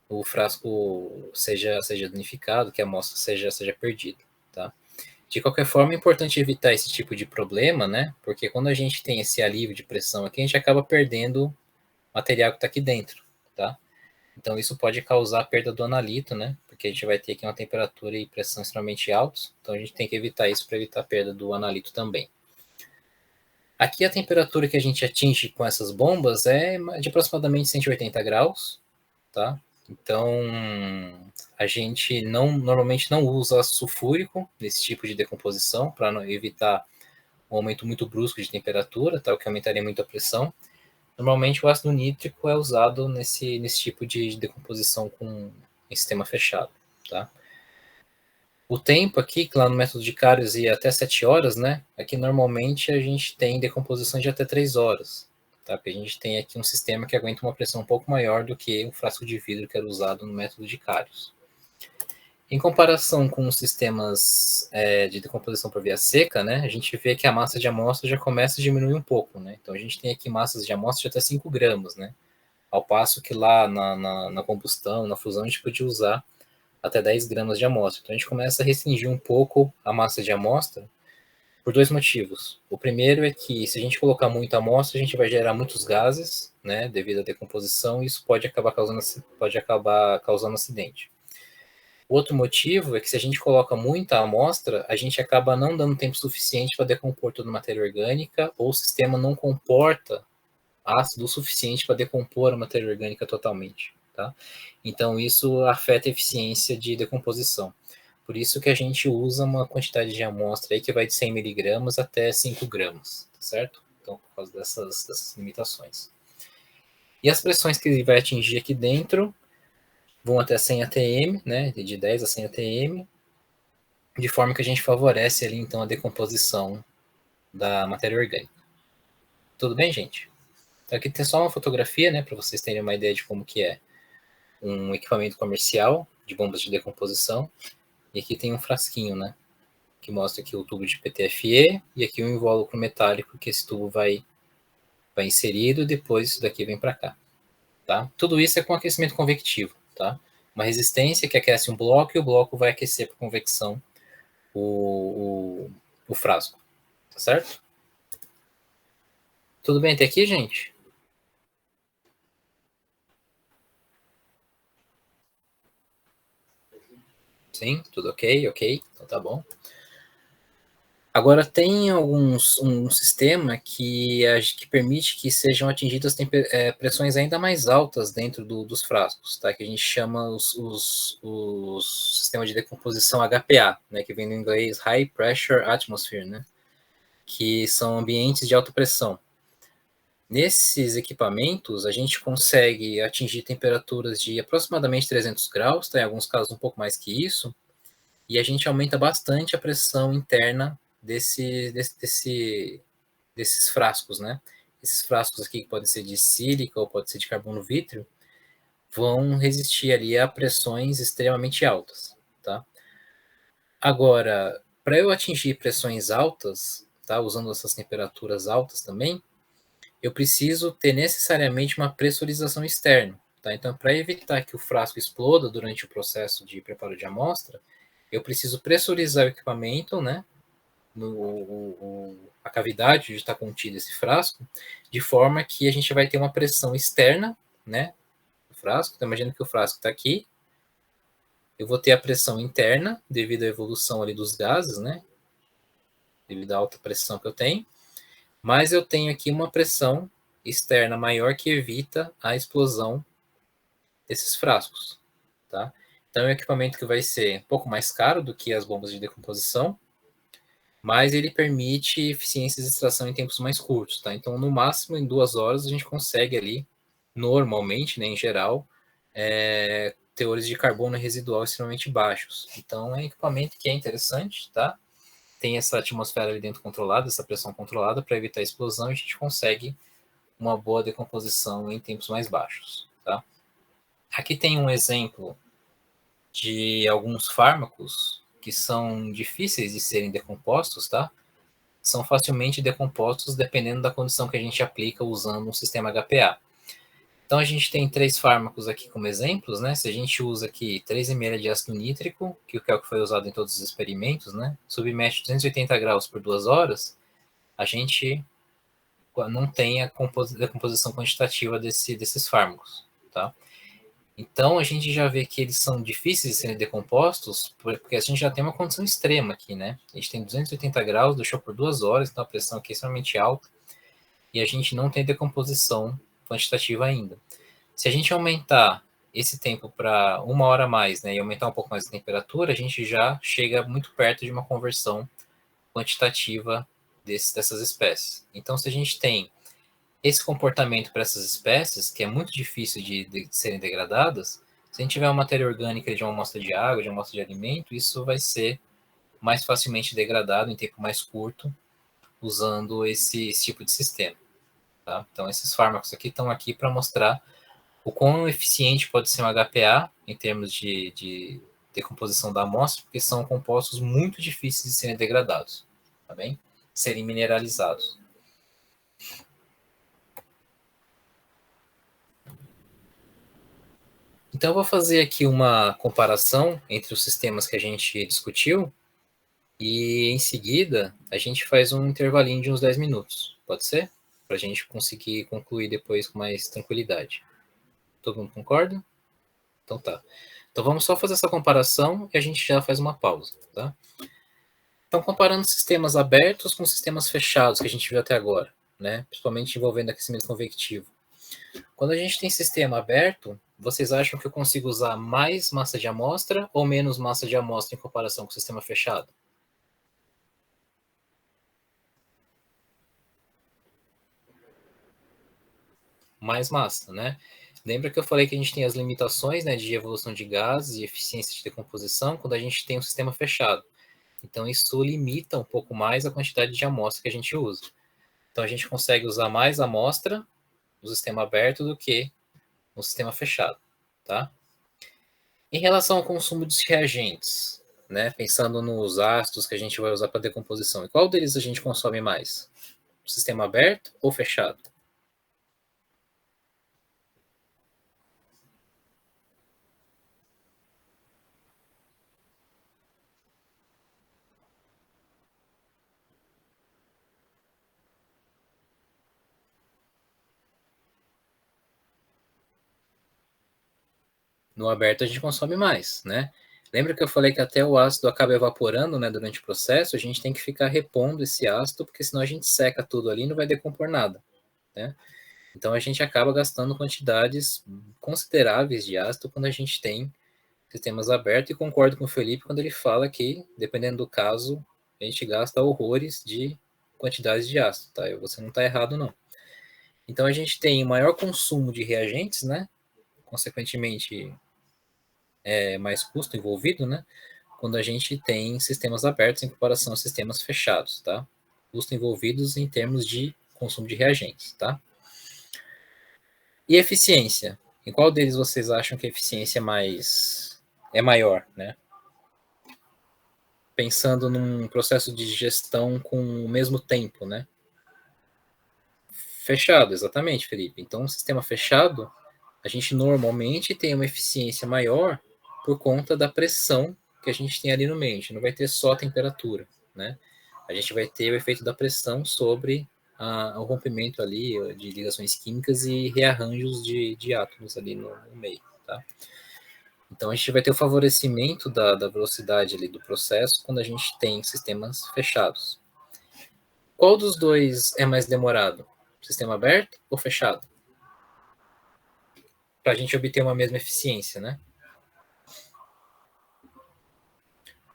o frasco seja danificado, que a amostra seja perdida, tá? De qualquer forma, é importante evitar esse tipo de problema, né? Porque quando a gente tem esse alívio de pressão aqui, a gente acaba perdendo o material que está aqui dentro, tá? Então, isso pode causar a perda do analito, né? Porque a gente vai ter aqui uma temperatura e pressão extremamente altos, então a gente tem que evitar isso para evitar a perda do analito também. Aqui a temperatura que a gente atinge com essas bombas é de aproximadamente 180 graus, tá? Então, a gente normalmente não usa ácido sulfúrico nesse tipo de decomposição, para evitar um aumento muito brusco de temperatura, tá? O que aumentaria muito a pressão. Normalmente o ácido nítrico é usado nesse tipo de decomposição em sistema fechado, tá? O tempo aqui, que lá no método de Carius ia até 7 horas, né? Aqui normalmente a gente tem decomposição de até 3 horas, tá? Porque a gente tem aqui um sistema que aguenta uma pressão um pouco maior do que um frasco de vidro que era usado no método de Carius. Em comparação com os sistemas de decomposição por via seca, né? A gente vê que a massa de amostra já começa a diminuir um pouco, né? Então a gente tem aqui massas de amostra de até 5 gramas, né? Ao passo que lá na combustão, na fusão, a gente podia usar até 10 gramas de amostra. Então a gente começa a restringir um pouco a massa de amostra por dois motivos. O primeiro é que, se a gente colocar muita amostra, a gente vai gerar muitos gases, né, devido à decomposição, e isso pode acabar causando acidente. O outro motivo é que, se a gente coloca muita amostra, a gente acaba não dando tempo suficiente para decompor toda a matéria orgânica, ou o sistema não comporta ácido o suficiente para decompor a matéria orgânica totalmente, tá? Então, isso afeta a eficiência de decomposição. Por isso que a gente usa uma quantidade de amostra aí que vai de 100 miligramas até 5 gramas, tá certo? Então, por causa dessas limitações. E as pressões que ele vai atingir aqui dentro vão até 100 atm, né, de 10 a 100 atm, de forma que a gente favorece ali, então, a decomposição da matéria orgânica. Tudo bem, gente? Então, aqui tem só uma fotografia, né, para vocês terem uma ideia de como que é um equipamento comercial de bombas de decomposição. E aqui tem um frasquinho, né, que mostra aqui o tubo de PTFE e aqui o invólucro metálico que esse tubo vai inserido e depois isso daqui vem para cá, tá? Tudo isso é com aquecimento convectivo, tá? Uma resistência que aquece um bloco e o bloco vai aquecer por convecção o frasco, tá certo? Tudo bem até aqui, gente? Sim, tudo ok, então tá bom. Agora, tem um sistema que permite que sejam atingidas pressões ainda mais altas dentro dos frascos, tá? Que a gente chama os sistemas de decomposição HPA, né? Que vem do inglês High Pressure Atmosphere, né? Que são ambientes de alta pressão. Nesses equipamentos, a gente consegue atingir temperaturas de aproximadamente 300 graus, tá? Em alguns casos um pouco mais que isso, e a gente aumenta bastante a pressão interna desses frascos, né? Esses frascos aqui, que podem ser de sílica ou pode ser de carbono vítreo, vão resistir ali a pressões extremamente altas, tá? Agora, Para eu atingir pressões altas, tá, usando essas temperaturas altas também, eu preciso ter necessariamente uma pressurização externa. Tá? Então, para evitar que o frasco exploda durante o processo de preparo de amostra, eu preciso pressurizar o equipamento, né, a cavidade onde está contido esse frasco, de forma que a gente vai ter uma pressão externa, né, do frasco. Então, imagina que o frasco está aqui, eu vou ter a pressão interna, devido à evolução ali dos gases, né, devido à alta pressão que eu tenho, mas eu tenho aqui uma pressão externa maior que evita a explosão desses frascos, tá? Então é um equipamento que vai ser um pouco mais caro do que as bombas de decomposição, mas ele permite eficiências de extração em tempos mais curtos, tá? Então, no máximo, em 2 horas, a gente consegue ali, normalmente, né, em geral, teores de carbono residual extremamente baixos. Então, é um equipamento que é interessante, tá? Tem essa atmosfera ali dentro controlada, essa pressão controlada para evitar a explosão, e a gente consegue uma boa decomposição em tempos mais baixos, tá? Aqui tem um exemplo de alguns fármacos que são difíceis de serem decompostos, tá? São facilmente decompostos dependendo da condição que a gente aplica usando um sistema HPA. Então, a gente tem 3 fármacos aqui como exemplos, né? Se a gente usa aqui 3 ml de ácido nítrico, que é o que foi usado em todos os experimentos, né? Submete 280 graus por 2 horas, a gente não tem a decomposição quantitativa desses fármacos, tá? Então, a gente já vê que eles são difíceis de serem decompostos, porque a gente já tem uma condição extrema aqui, né? A gente tem 280 graus, deixou por 2 horas, então a pressão aqui é extremamente alta, e a gente não tem decomposição quantitativa ainda. Se a gente aumentar esse tempo para 1 hora a mais, né, e aumentar um pouco mais a temperatura, a gente já chega muito perto de uma conversão quantitativa dessas espécies. Então, se a gente tem esse comportamento para essas espécies, que é muito difícil de serem degradadas, se a gente tiver uma matéria orgânica de uma amostra de água, de uma amostra de alimento, isso vai ser mais facilmente degradado em tempo mais curto, usando esse tipo de sistema. Tá? Então, esses fármacos aqui estão aqui para mostrar o quão eficiente pode ser um HPA em termos de decomposição da amostra, porque são compostos muito difíceis de serem degradados, tá bem? Serem mineralizados. Então, eu vou fazer aqui uma comparação entre os sistemas que a gente discutiu e, em seguida, a gente faz um intervalinho de uns 10 minutos, pode ser? Para a gente conseguir concluir depois com mais tranquilidade. Todo mundo concorda? Então tá. Então vamos só fazer essa comparação e a gente já faz uma pausa, tá? Então, comparando sistemas abertos com sistemas fechados que a gente viu até agora, né? Principalmente envolvendo aquecimento convectivo. Quando a gente tem sistema aberto, vocês acham que eu consigo usar mais massa de amostra ou menos massa de amostra em comparação com o sistema fechado? Mais massa, né? Lembra que eu falei que a gente tem as limitações, né, de evolução de gases e eficiência de decomposição quando a gente tem um sistema fechado. Então, isso limita um pouco mais a quantidade de amostra que a gente usa. Então, a gente consegue usar mais amostra no sistema aberto do que no sistema fechado, tá? Em relação ao consumo de reagentes, né, pensando nos ácidos que a gente vai usar para decomposição, qual deles a gente consome mais? O sistema aberto ou fechado? No aberto a gente consome mais, né? Lembra que eu falei que até o ácido acaba evaporando, né, durante o processo? A gente tem que ficar repondo esse ácido, porque senão a gente seca tudo ali e não vai decompor nada, né? Então a gente acaba gastando quantidades consideráveis de ácido quando a gente tem sistemas abertos, e concordo com o Felipe quando ele fala que, dependendo do caso, a gente gasta horrores de quantidades de ácido, tá? Você não está errado, não. Então a gente tem maior consumo de reagentes, né? Consequentemente, mais custo envolvido, né? Quando a gente tem sistemas abertos em comparação a sistemas fechados, tá? Custo envolvidos em termos de consumo de reagentes, tá? E eficiência? Em qual deles vocês acham que a eficiência é maior, né? pensando num processo de gestão com o mesmo tempo, né? Fechado, exatamente, Felipe. Então, um sistema fechado, a gente normalmente tem uma eficiência maior por conta da pressão que a gente tem ali no meio. A gente não vai ter só a temperatura, né? A gente vai ter o efeito da pressão sobre o rompimento ali de ligações químicas e rearranjos de átomos ali no meio, tá? Então, a gente vai ter o favorecimento da velocidade ali do processo quando a gente tem sistemas fechados. Qual dos dois é mais demorado? Sistema aberto ou fechado? Para a gente obter uma mesma eficiência, né?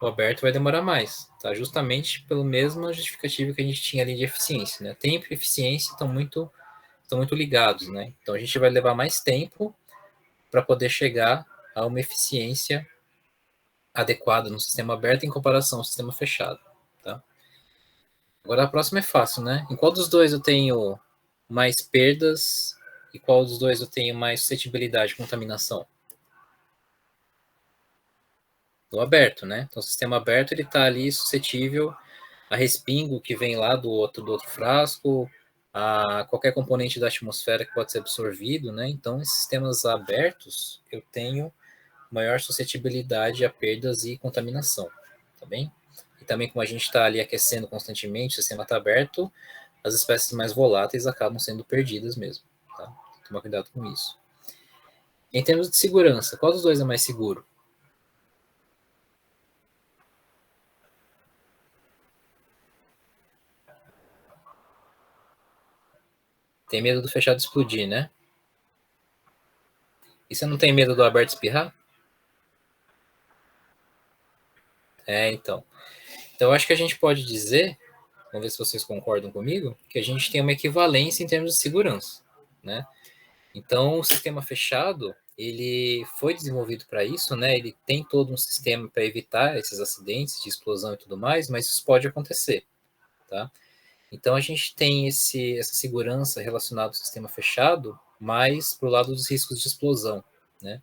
O aberto vai demorar mais, tá? Justamente pela mesma justificativa que a gente tinha ali de eficiência, né? Tempo e eficiência estão muito ligados, né? Então a gente vai levar mais tempo para poder chegar a uma eficiência adequada no sistema aberto em comparação ao sistema fechado, tá? Agora a próxima é fácil, né? Em qual dos dois eu tenho mais perdas e qual dos dois eu tenho mais suscetibilidade de contaminação? No aberto, né? Então o sistema aberto ele está ali suscetível a respingo que vem lá do outro frasco, a qualquer componente da atmosfera que pode ser absorvido, né? Então, em sistemas abertos, eu tenho maior suscetibilidade a perdas e contaminação, tá bem? E também, como a gente está ali aquecendo constantemente, o sistema está aberto, as espécies mais voláteis acabam sendo perdidas mesmo, tá? Tomar cuidado com isso. Em termos de segurança, qual dos dois é mais seguro? Tem medo do fechado explodir, né? E você não tem medo do aberto espirrar? Então. Então, eu acho que a gente pode dizer, vamos ver se vocês concordam comigo, que a gente tem uma equivalência em termos de segurança, né? Então, o sistema fechado, ele foi desenvolvido para isso, né? Ele tem todo um sistema para evitar esses acidentes de explosão e tudo mais, mas isso pode acontecer, tá? Então, a gente tem essa segurança relacionada ao sistema fechado, mais para o lado dos riscos de explosão, né?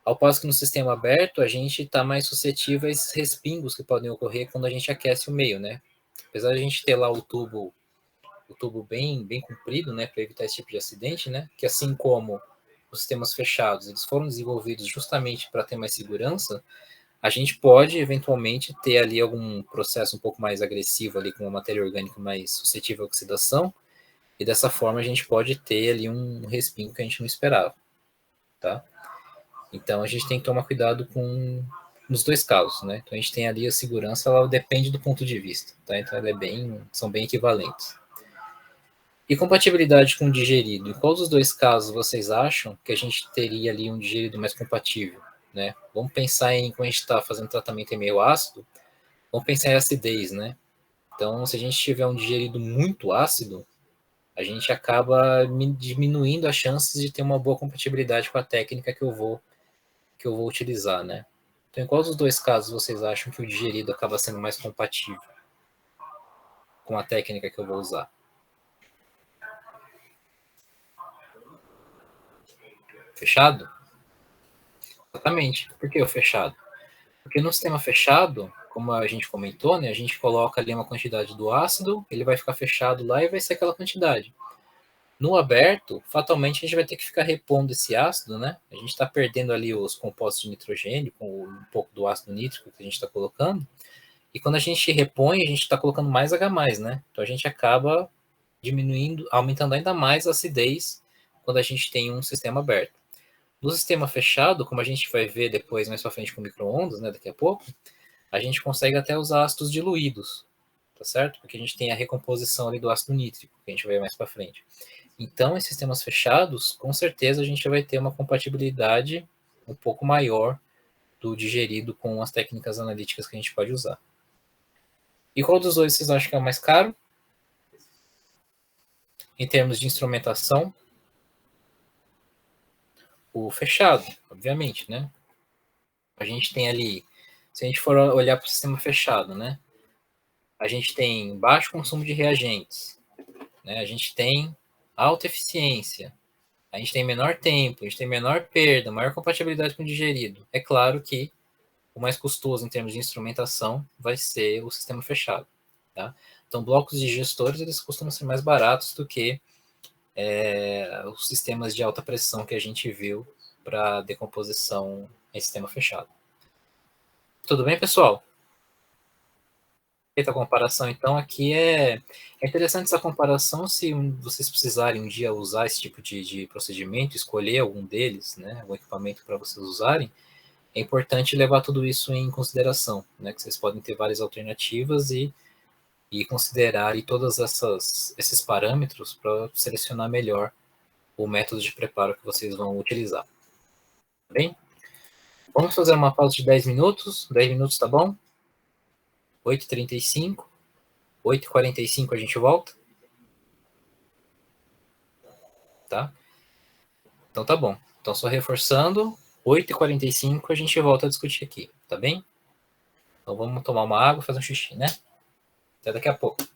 Ao passo que no sistema aberto, a gente está mais suscetível a esses respingos que podem ocorrer quando a gente aquece o meio, né? Apesar de a gente ter lá o tubo bem comprido, né, para evitar esse tipo de acidente, né? Que assim como os sistemas fechados, eles foram desenvolvidos justamente para ter mais segurança, a gente pode eventualmente ter ali algum processo um pouco mais agressivo ali com uma matéria orgânica mais suscetível à oxidação, e dessa forma a gente pode ter ali um respingo que a gente não esperava, tá? Então a gente tem que tomar cuidado com nos dois casos, né? Então a gente tem ali a segurança, ela depende do ponto de vista, tá? Então ela são bem equivalentes. E compatibilidade com digerido. Em qual dos dois casos vocês acham que a gente teria ali um digerido mais compatível, né? Vamos pensar em quando a gente está fazendo tratamento em meio ácido, vamos pensar em acidez, né? Então, se a gente tiver um digerido muito ácido, a gente acaba diminuindo as chances de ter uma boa compatibilidade com a técnica que eu vou utilizar, né? Então, em qual dos dois casos vocês acham que o digerido acaba sendo mais compatível com a técnica que eu vou usar? Fechado? Exatamente. Por que o fechado? Porque no sistema fechado, como a gente comentou, né, a gente coloca ali uma quantidade do ácido, ele vai ficar fechado lá e vai ser aquela quantidade. No aberto, fatalmente a gente vai ter que ficar repondo esse ácido, né? A gente está perdendo ali os compostos de nitrogênio com um pouco do ácido nítrico que a gente está colocando. E quando a gente repõe, a gente está colocando mais H+, né? Então a gente acaba diminuindo, aumentando ainda mais a acidez quando a gente tem um sistema aberto. No sistema fechado, como a gente vai ver depois mais para frente com micro-ondas, né, daqui a pouco, a gente consegue até usar ácidos diluídos, tá certo? Porque a gente tem a recomposição ali do ácido nítrico, que a gente vai ver mais para frente. Então, em sistemas fechados, com certeza a gente vai ter uma compatibilidade um pouco maior do digerido com as técnicas analíticas que a gente pode usar. E qual dos dois vocês acham que é o mais caro? Em termos de instrumentação? O fechado, obviamente, né? A gente tem ali, se a gente for olhar para o sistema fechado, né? A gente tem baixo consumo de reagentes, né? A gente tem alta eficiência, a gente tem menor tempo, a gente tem menor perda, maior compatibilidade com o digerido. É claro que o mais custoso em termos de instrumentação vai ser o sistema fechado. Tá? Então, blocos de gestores, eles costumam ser mais baratos do que os sistemas de alta pressão que a gente viu para decomposição em sistema fechado. Tudo bem, pessoal? Feita a comparação, então, aqui é interessante essa comparação se vocês precisarem um dia usar esse tipo de procedimento, escolher algum deles, né, algum equipamento para vocês usarem, é importante levar tudo isso em consideração, né, que vocês podem ter várias alternativas e considerar todos esses parâmetros para selecionar melhor o método de preparo que vocês vão utilizar. Tá bem? Vamos fazer uma pausa de 10 minutos. 10 minutos, tá bom? 8h35. 8h45 a gente volta. Tá? Então tá bom. Então só reforçando, 8h45 a gente volta a discutir aqui, tá bem? Então vamos tomar uma água e fazer um xixi, né? Até daqui a pouco.